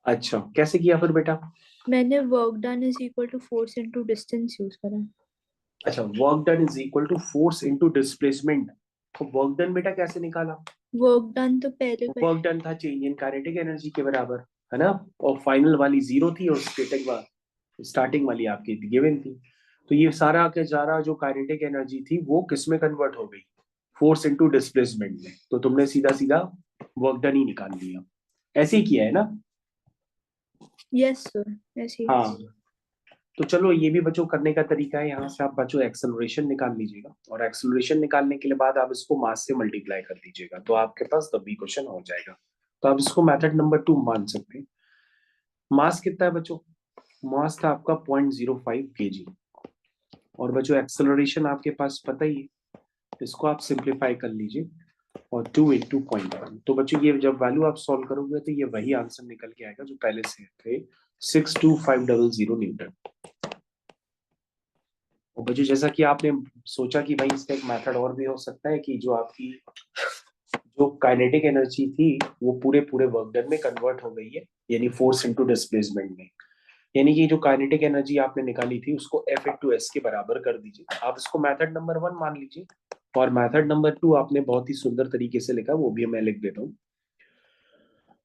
अच्छा कैसे किया फिर बेटा। मैंने work done is equal to force into distance use करा। अच्छा work done is equal to force into displacement, तो वर्क डन बेटा कैसे निकाला, वर्क डन तो पहले का वर्क डन था चेंज इन काइनेटिक एनर्जी के बराबर, है ना, और फाइनल वाली 0 थी और स्टार्टिंग वाली आपकी गिवन थी। तो ये सारा के सारा जो काइनेटिक एनर्जी थी वो किस में कन्वर्ट हो गई, फोर्स इनटू डिस्प्लेसमेंट में, तो तुमने सीधा सीधा वर्क डन ही निकाल लिया। ऐसे ही किया है ना। यस सर ऐसे ही। हाँ तो चलो ये भी बच्चों करने का तरीका है, यहाँ से आप बच्चों एक्सेलरेशन निकाल लीजिएगा, और एक्सेलरेशन निकालने के लिए बाद आप इसको मास से मल्टीप्लाई कर दीजिएगा तो आपके पास तब भी क्वेश्चन हो जाएगा। तो आप इसको मेथड नंबर 2 मान सकते हैं। मास कितना है बच्चों, मास था आपका 0.05 kg, और बच्चों एक्सेलरेशन आपके पास पता ही है, इसको आप सिंप्लीफाई कर लीजिए, और 2 इंटू 0.1। तो बच्चों ये जब वैल्यू आप सॉल्व करोगे तो ये वही आंसर निकल के आएगा जो पहले से थे, 62500 न्यूटन। और बच्चों जैसा कि आपने सोचा कि भाई इसका एक मेथड और भी हो सकता है कि जो आपकी जो काइनेटिक एनर्जी थी वो पूरे पूरे वर्क डन में कन्वर्ट हो गई है, यानी फोर्स इनटू डिस्प्लेसमेंट में, यानी कि जो काइनेटिक एनर्जी आपने निकाली थी उसको F इंटू एस के बराबर कर दीजिए। आप इसको मेथड नंबर 1 मान लीजिए, और मेथड नंबर 2 आपने बहुत ही सुंदर तरीके से लिखा, वो भी मैं लिख देता हूँ।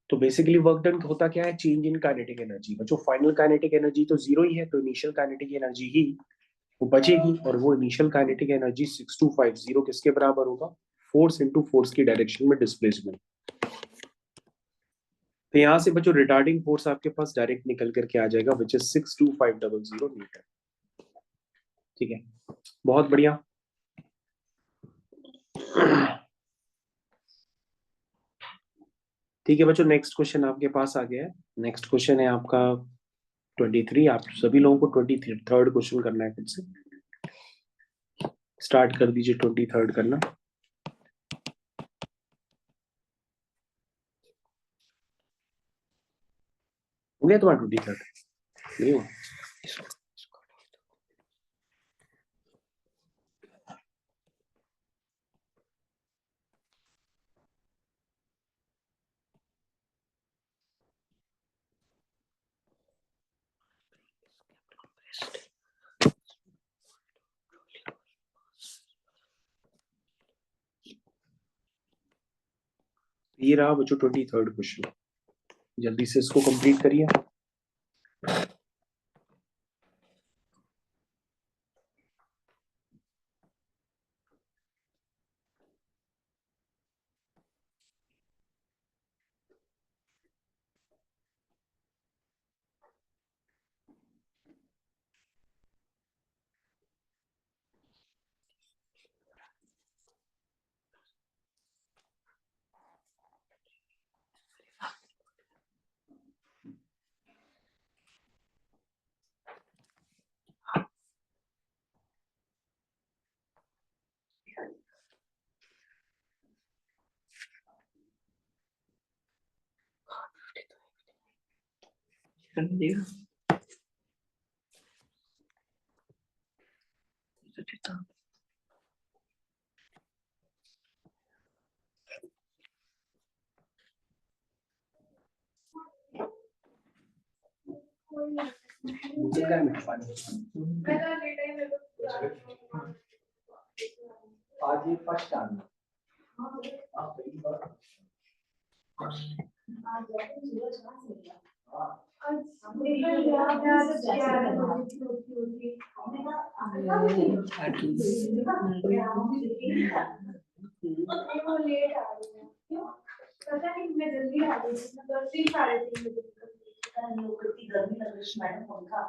तो बेसिकली वर्क डन होता क्या है, चेंज इन काइनेटिक एनर्जी। बच्चों फाइनल काइनेटिक एनर्जी तो 0 ही है, तो इनिशियल काइनेटिक एनर्जी ही वो बचेगी, और वो इनिशियल काइनेटिक एनर्जी 6250 किसके बराबर होगा, फोर्स इंटू फोर्स की डायरेक्शन में डिस्प्लेसमेंट। तो यहाँ से बच्चों रिटार्डिंग फोर्स आपके पास डायरेक्ट निकल करके आ जाएगा विच इज 62500 न्यूटन, ठीक है, बहुत बढ़िया। ठीक है बच्चों नेक्स्ट क्वेश्चन आपके पास आ गया है। नेक्स्ट क्वेश्चन है आपका 23, आप सभी लोगों को 23rd क्वेश्चन करना है खुद से, स्टार्ट कर दीजिए 23rd करना। हो गया तुम्हारा 23rd, नहीं हुआ। ये रहा बच्चों 23rd क्वेश्चन। जल्दी से इसको कंप्लीट करिए। कर दिया। आज ये फर्स्ट टाइम पता नहीं मैं जल्दी आ गई, 3:30 बजे गर्मी लग रही है मैडम। पंखा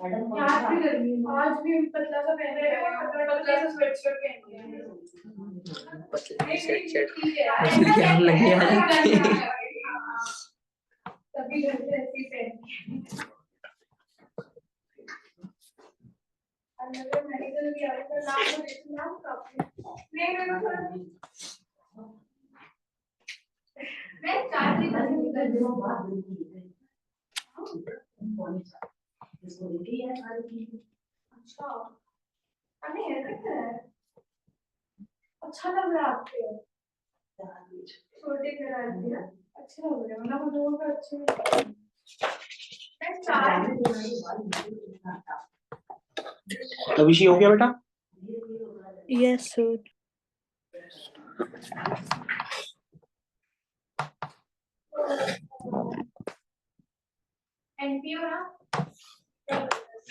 मैडम आज भी गर्मी है, आज भी पतला सा पहन रहे हैं, पतला सा स्वेटशर्ट पहन रहे हैं। पतली स्वेटशर्ट मुझे क्या लग गया तभी घर से ऐसी पहन अगर मेडिकल भी आए तो नाम तो देखना नहीं मैं चार्ज कर दूंगा बात इसको लेके यार सारी चीजें। अच्छा अरे हेयर कट है, अच्छा लग रहा है आपके छोटे करा दिया, अच्छा लग रहा है मतलब वो तो अच्छे मैं चार्ज अभिषेक हो गया बेटा? Yes sir. एनपीओ ना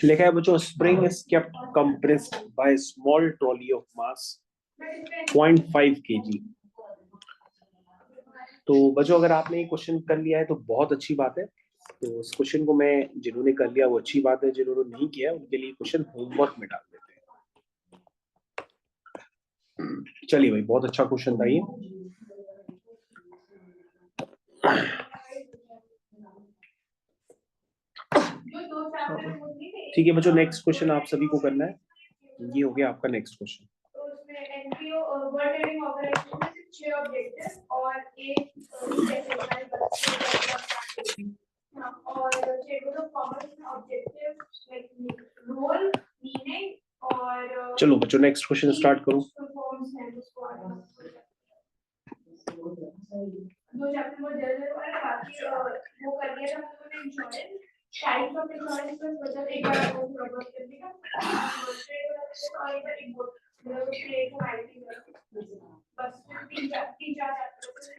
लिखा है बच्चों, spring is kept compressed by small trolley of mass 0.5 kg। तो बच्चों अगर आपने ये क्वेश्चन कर लिया है तो बहुत अच्छी बात है। तो इस क्वेश्चन को मैं, जिन्होंने कर लिया वो अच्छी बात है, जिन्होंने नहीं किया उनके लिए क्वेश्चन होमवर्क में डाल देते हैं। चलिए भाई, बहुत अच्छा क्वेश्चन था ये। ठीक है बच्चों, नेक्स्ट क्वेश्चन आप सभी को करना है। ये हो गया आपका नेक्स्ट क्वेश्चन। तो उसमें एनपीओ वर्ल्ड ट्रेडिंग ऑर्गेनाइजेशन में सिर्फ 6 ऑब्जेक्टिव और एक और टेबल ऑफ कॉमर्स में ऑब्जेक्टिव लाइक रोल मीनिंग और चलो बच्चों नेक्स्ट क्वेश्चन स्टार्ट करो। दो चैप्टर वो जल्द और बाकी वो कर दिया था मैंने इंश्योरेंस टाइप्स ऑफ इंश्योरेंस पर मतलब एक बार वो कवर कर दिया और एक बार इम्पोर्ट मतलब ट्रेड को आईटी बस तीन चार चैप्टर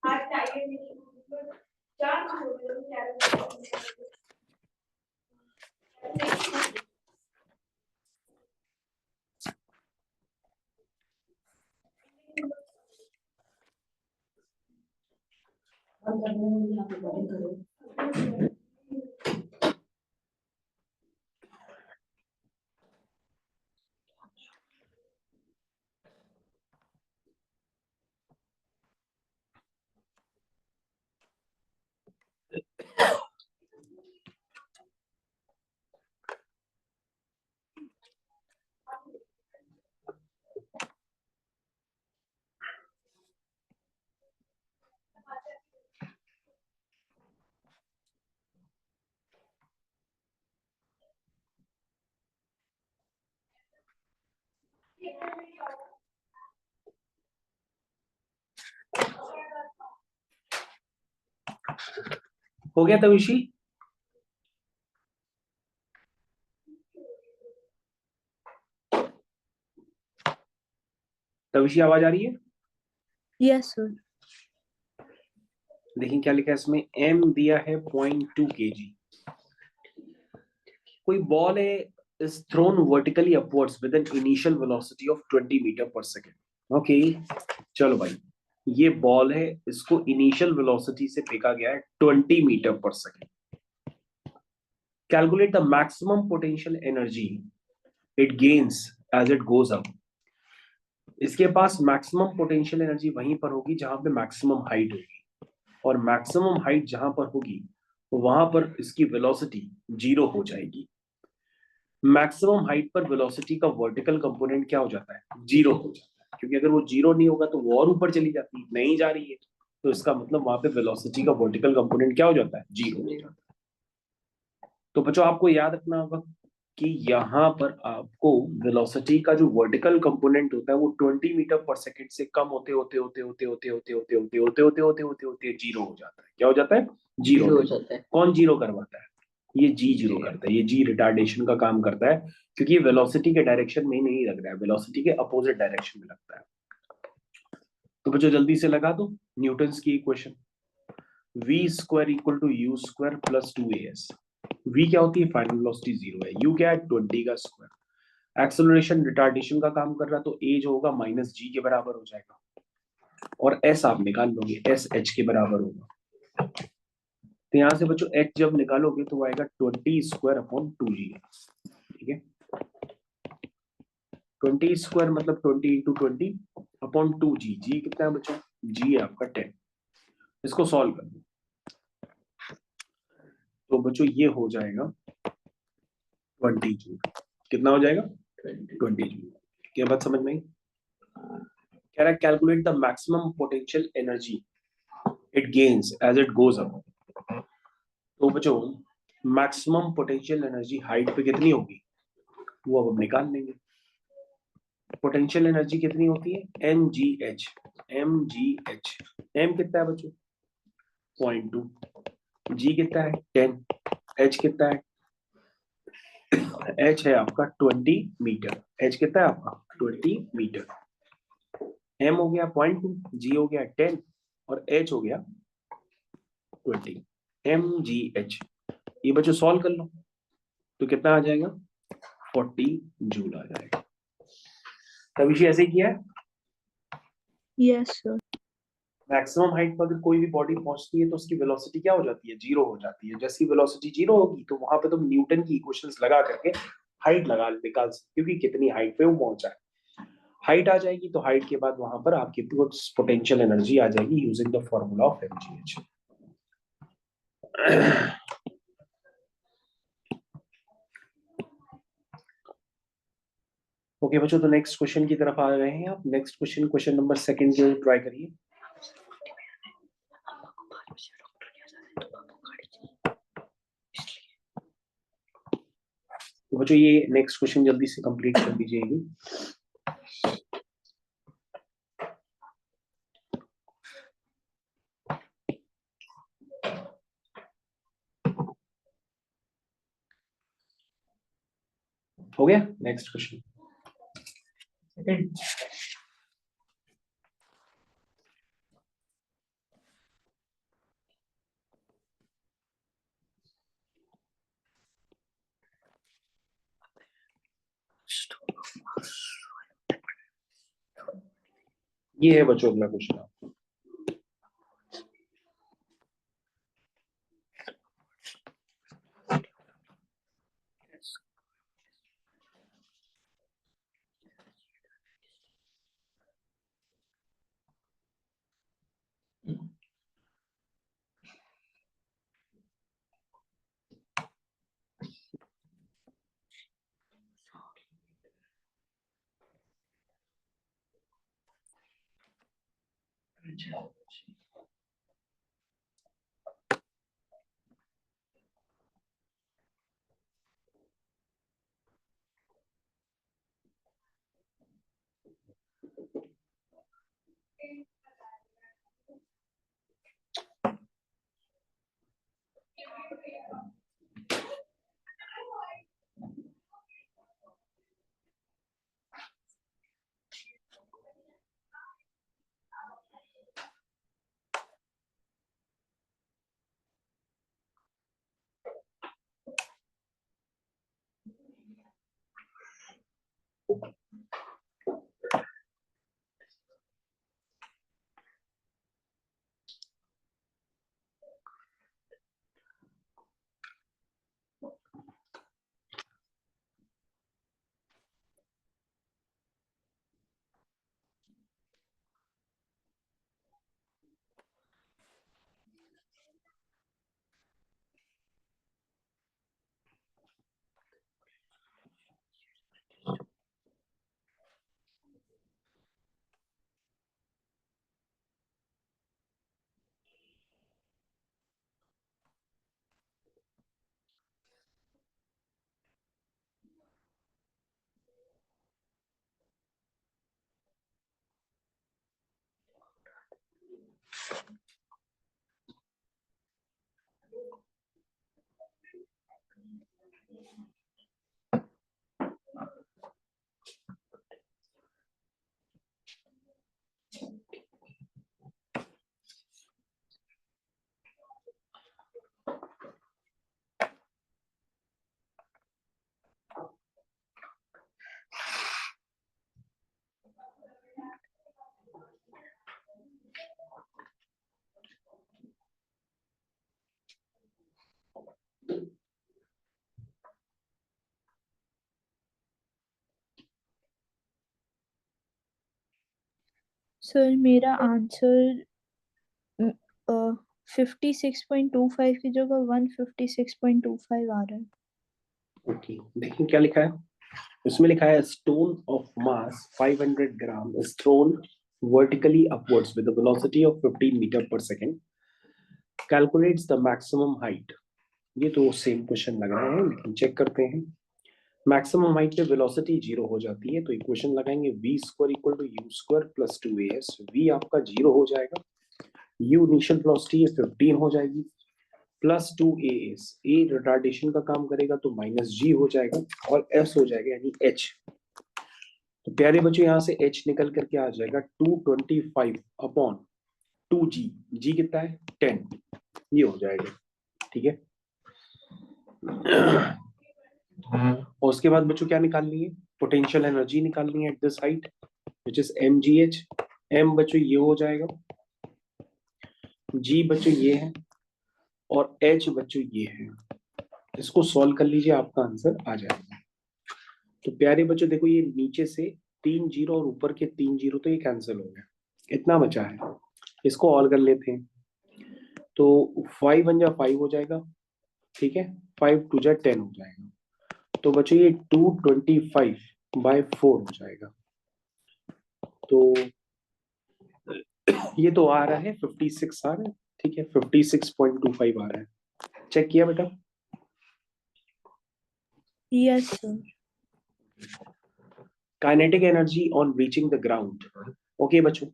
आज टाइगर नहीं चार हो गए हो गया तविशी? तविशी आवाज आ रही है? Yes sir. देखिए क्या लिखा है इसमें, m दिया है 0.2 kg। कोई बॉल है is thrown vertically upwards with an initial velocity of 20 metre per second. Okay, चलो भाई, ये बॉल है, इसको इनिशियल वेलोसिटी से फेंका गया है 20 metre per second. Calculate the maximum potential energy it gains as it goes up. इसके पास मैक्सिमम पोटेंशियल एनर्जी वहीं पर होगी जहां पे मैक्सिमम हाइट होगी, और मैक्सिमम हाइट जहां पर होगी वहां पर इसकी वेलोसिटी 0 हो जाएगी। मैक्सिमम हाइट पर वेलोसिटी का वर्टिकल कंपोनेंट क्या हो जाता है? 0 हो जाता है, क्योंकि अगर वो 0 नहीं होगा तो वो और ऊपर चली जाती है, नहीं जा रही है, तो इसका मतलब वहां पे वेलोसिटी का वर्टिकल कंपोनेंट क्या हो जाता है? 0 हो जाता है। तो बच्चों आपको याद रखना होगा कि यहाँ पर आपको वेलोसिटी का जो वर्टिकल कंपोनेंट होता है वो 20 मीटर पर सेकंड से कम होते होते होते होते होते होते होते होते होते होते होते होते होते 0 हो जाता है। क्या हो जाता है? 0 हो जाता है। कौन 0 करवाता है? ये जी 0 करता है, ये जी रिटार्डेशन का काम करता है, क्योंकि ये वेलोसिटी के डायरेक्शन में ही नहीं लग रहा है, वेलोसिटी के अपोजिट डायरेक्शन में लगता है। तो बच्चों जल्दी से लगा दो न्यूटन्स की equation, v square equal to U square plus 2as। v क्या होती है? फाइनल वेलोसिटी 0 है, u क्या है? 20 का स्क्वायर। एक्सेलरेशन रिटार्डेशन का काम कर रहा है, तो a जो होगा माइनस जी के बराबर हो जाएगा, और s आप निकाल लोगे, s h के बराबर होगा। तो यहां से बच्चों h जब निकालोगे तो वो आएगा 20 स्क्वायर अपॉन 2g। ठीक है, 20 स्क्वायर मतलब 20 इंटू 20 अपॉन 2g। जी कितना है बच्चों? जी है आपका 10। इसको सॉल्व कर दो तो बच्चों ये हो जाएगा 20 जूल। कितना हो जाएगा? 20 जूल। क्या बात समझ में आई? कह रहा है calculate the maximum potential energy it gains as it goes up. तो बच्चों मैक्सिमम पोटेंशियल एनर्जी हाइट पे कितनी होगी वो अब हम निकाल लेंगे। पोटेंशियल एनर्जी कितनी होती है? M G H. M G H, M कितना है बच्चों? 0.2। जी कितना है? 10। एच कितना है? एच है आपका 20 मीटर। एच कितना है आपका? 20 मीटर। एम हो गया 0.2, जी हो गया 10, और एच हो गया 20। एम जी एच, ये बच्चों सॉल्व कर लो तो कितना आ जाएगा? 40 जूल आ जाएगा। तभी ऐसे ही किया है। Yes sir. मैक्सिमम हाइट पर अगर कोई भी बॉडी पहुंचती है तो उसकी वेलोसिटी क्या हो जाती है? 0 हो जाती है। जैसी वेलोसिटी 0 होगी तो वहां पे तुम न्यूटन की इक्वेशंस लगा करके हाइट लगा निकाल सकते हो कि कितनी हाइट पे वो पहुंचा है। हाइट आ जाएगी तो हाइट के बाद वहां पर आपकी पोटेंशियल एनर्जी आ जाएगी using the formula of MGH. Okay बच्चों, तो नेक्स्ट क्वेश्चन की तरफ आ रहे हैं आप। Next question, question number second की ट्राई करिए। तो बच्चों ये नेक्स्ट क्वेश्चन जल्दी से कंप्लीट कर दीजिएगी। हो गया नेक्स्ट क्वेश्चन? ये है बच्चों अगला क्वेश्चन। सर मेरा आंसर 56.25 की जगह 156.25 आ रहा है। ओके, देखिए क्या लिखा है इसमें। लिखा है stone of mass 500 gram is thrown vertically upwards with a velocity of 15 meter per second. Calculates the maximum height. ये तो सेम क्वेश्चन लग रहा है, लेकिन चेक करते हैं। मैक्सिमम हाइट पे वेलोसिटी 0 हो जाती है, तो इक्वेशन लगाएंगे v square equal to u square plus 2as। v आपका 0 हो जाएगा, u इनिशियल वेलोसिटी है 15 हो जाएगी, प्लस 2as। a रिटार्डेशन का काम करेगा तो माइनस g हो जाएगा, और s हो जाएगा यानी h। तो प्यारे बच्चों यहाँ से h निकल करके आ जाएगा 225 अपॉन 2g। g कितना है 10, ये हो जाएगा। ठीक है, और उसके बाद बच्चों क्या निकालनी है, पोटेंशियल एनर्जी निकालनी है at this height which is mgh। m बच्चों ये हो जाएगा, g बच्चों ये है, और h बच्चों ये है। इसको सॉल्व कर लीजिए, आपका आंसर आ जाएगा। तो प्यारे बच्चों देखो, ये नीचे से 3 जीरो और ऊपर के 3 जीरो, तो ये कैंसिल हो गया, इतना बचा है। इसको ऑल कर लेते हैं, तो 5 1 जा 5 हो जाएगा। ठीक है, 5 2 जा 10 हो जाएगा। तो बच्चों ये 225/4 हो जाएगा। तो ये तो आ रहा है 56 आ रहा है। ठीक है, 56.25 आ रहा है। चेक किया बेटा? Yes sir. Kinetic energy on reaching the ground. Okay बच्चों,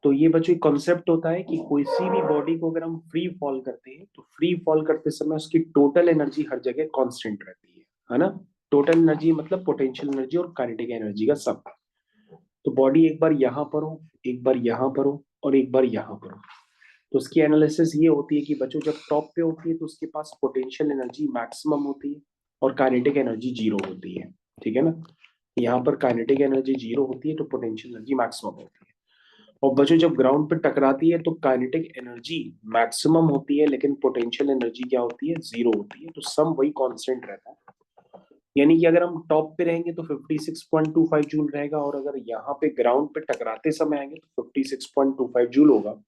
तो ये बच्चों एक कॉन्सेप्ट होता है कि कोई सी भी बॉडी को अगर हम फ्री फॉल करते हैं, तो फ्री फॉल करते समय उसकी टोटल एनर्जी हर जगह कांस्टेंट रहती है ना। टोटल एनर्जी मतलब पोटेंशियल एनर्जी और काइनेटिक एनर्जी का सब। तो बॉडी एक बार यहाँ पर हो, एक बार यहाँ पर हो, और एक बार यहाँ पर हो, तो उसकी एनालिसिस ये होती है कि बच्चों जब टॉप पे होती है तो उसके पास पोटेंशियल एनर्जी मैक्सिमम होती है और काइनेटिक एनर्जी 0 होती है। ठीक है ना, यहाँ पर काइनेटिक एनर्जी 0 होती है तो पोटेंशियल एनर्जी मैक्सिमम होती है। और बच्चों जब ग्राउंड पे टकराती है तो काइनेटिक एनर्जी मैक्सिमम होती है, लेकिन पोटेंशियल एनर्जी क्या होती है 0 होती है। तो सम वही कांस्टेंट रहता है। यानी कि अगर हम टॉप पे रहेंगे तो 56.25 जूल रहेगा, और अगर यहाँ पे ग्राउंड पे टकराते समय आएंगे तो 56.25 जूल होगा।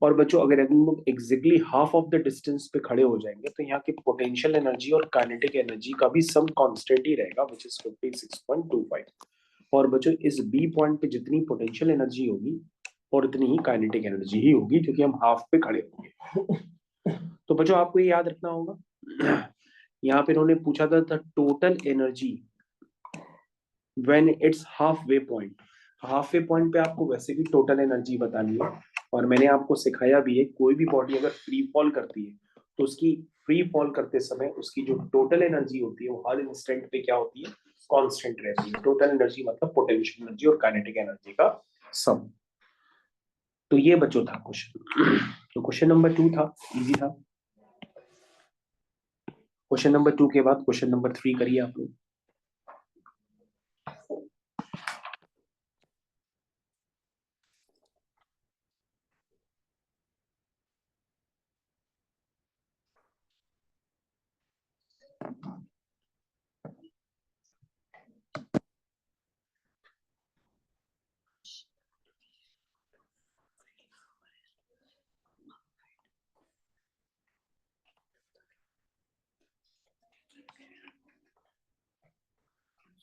और बच्चों अगर हम लोग exactly half of the distance पे खड़े हो जाएंगे तो यहाँ की पोटेंशियल एनर्जी और काइनेटिक एनर्जी का भी सम कांस्टेंट ही रहेगा, विच इज 56.25। और बच्चों इस बी पॉइंट पे जितनी पोटेंशियल एनर्जी होगी और इतनी ही काइनेटिक एनर्जी ही होगी, क्योंकि हम हाफ पे खड़े होंगे। तो बच्चों आपको ये याद रखना होगा, यहाँ पे इन्होंने पूछा था the total energy when it's half way point. Half way point पे आपको वैसे भी टोटल एनर्जी बतानी है, और मैंने आपको सिखाया भी है कोई भी बॉडी अगर फ्री फॉल करती है तो उसकी फ्री फॉल करते समय उसकी जो टोटल एनर्जी होती है वो हर इंस्टेंट पे क्या होती है, कांस्टेंट रहती है। टोटल एनर्जी मतलब पोटेंशियल एनर्जी और काइनेटिक एनर्जी का सम। तो ये बच्चों था क्वेश्चन। तो क्वेश्चन नंबर 2 था, इजी था। क्वेश्चन नंबर 2 के बाद क्वेश्चन नंबर 3 करिए आप लोग।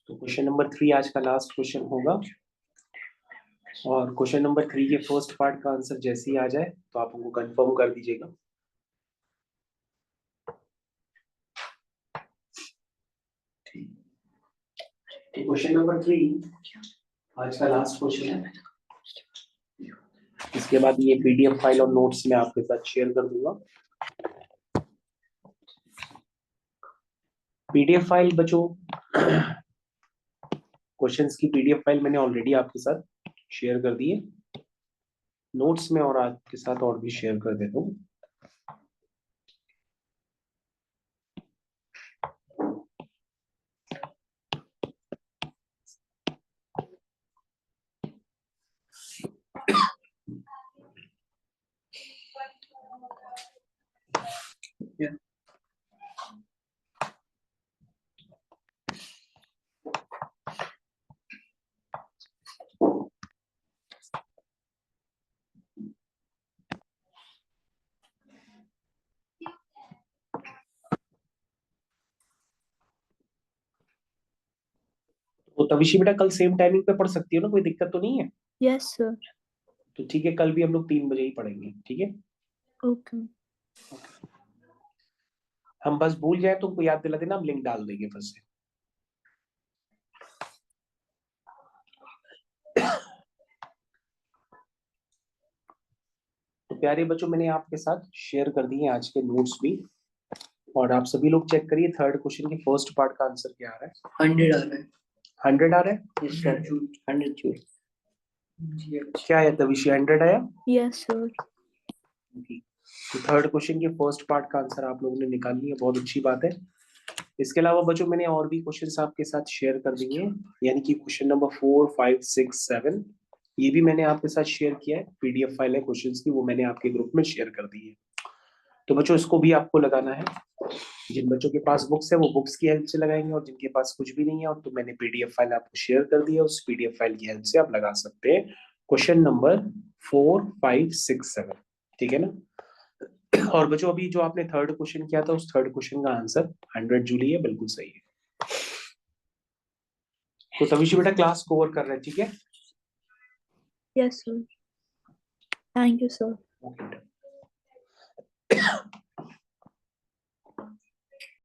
तो क्वेश्चन नंबर 3 आज का लास्ट क्वेश्चन होगा, और क्वेश्चन नंबर 3 के फर्स्ट पार्ट का आंसर जैसे ही आ जाए तो आप हमको कंफर्म कर दीजिएगा। क्वेश्चन नंबर 3 आज का लास्ट क्वेश्चन है। इसके बाद ये पीडीएफ फाइल और नोट्स मैं आपके साथ शेयर कर दूंगा। पीडीएफ फाइल बच्चों, क्वेश्चंस की पीडीएफ फाइल मैंने ऑलरेडी आपके साथ शेयर कर दी है। नोट्स में और आपके साथ और भी शेयर कर देता हूँ। तो तविशी बेटा कल सेम टाइमिंग पे पढ़ सकती हो ना, कोई दिक्कत तो नहीं है? Yes sir. तो ठीक है, कल भी हम लोग 3 बजे ही पढ़ेंगे, ठीक है? ओके। हम बस भूल जाए तो उनको याद दिला देना, हम लिंक डाल देंगे फिर से। तो प्यारे बच्चों, मैंने आपके साथ शेयर कर दिए आज के नोट्स भी, और आप सभी लोग चेक करिए थर्ड क्वेश्चन के फर्स्ट पार्ट का आंसर क्या आ रहा है। 100 आ रहा है। 100 आ रहा है? Yes, sir. 100 जूल। क्या है तविशी, 100 आया? Yes sir. तो थर्ड क्वेश्चन के फर्स्ट पार्ट का आंसर आप लोगों ने निकाल लिया, बहुत अच्छी बात है। इसके अलावा बच्चों मैंने और भी क्वेश्चंस आपके साथ शेयर कर दिए हैं, यानी कि क्वेश्चन नंबर 4, 5, 6, 7 ये भी मैंने आपके साथ शेयर किया है। पीडीएफ फाइल है क्वेश्चंस की, वो मैंने आपके ग्रुप में शेयर कर दी है। तो बच्चों इसको भी आपको लगाना है। जिन बच्चों के पास बुक्स है वो बुक्स की हेल्प से लगाएंगे, और जिनके पास कुछ भी नहीं है और तो मैंने पीडीएफ फाइल आपको शेयर कर दी है, उस पीडीएफ फाइल की हेल्प से आप लगा सकते हैं क्वेश्चन नंबर 4, 5, 6, 7, ठीक है ना? और बच्चों अभी जो आपने थर्ड क्वेश्चन किया था, उस थर्ड क्वेश्चन का आंसर 100 जूली है, बिल्कुल सही है। तो तविशी बेटा क्लास कवर कर रहे हैं, ठीक है? Yes sir. Thank you sir. Okay.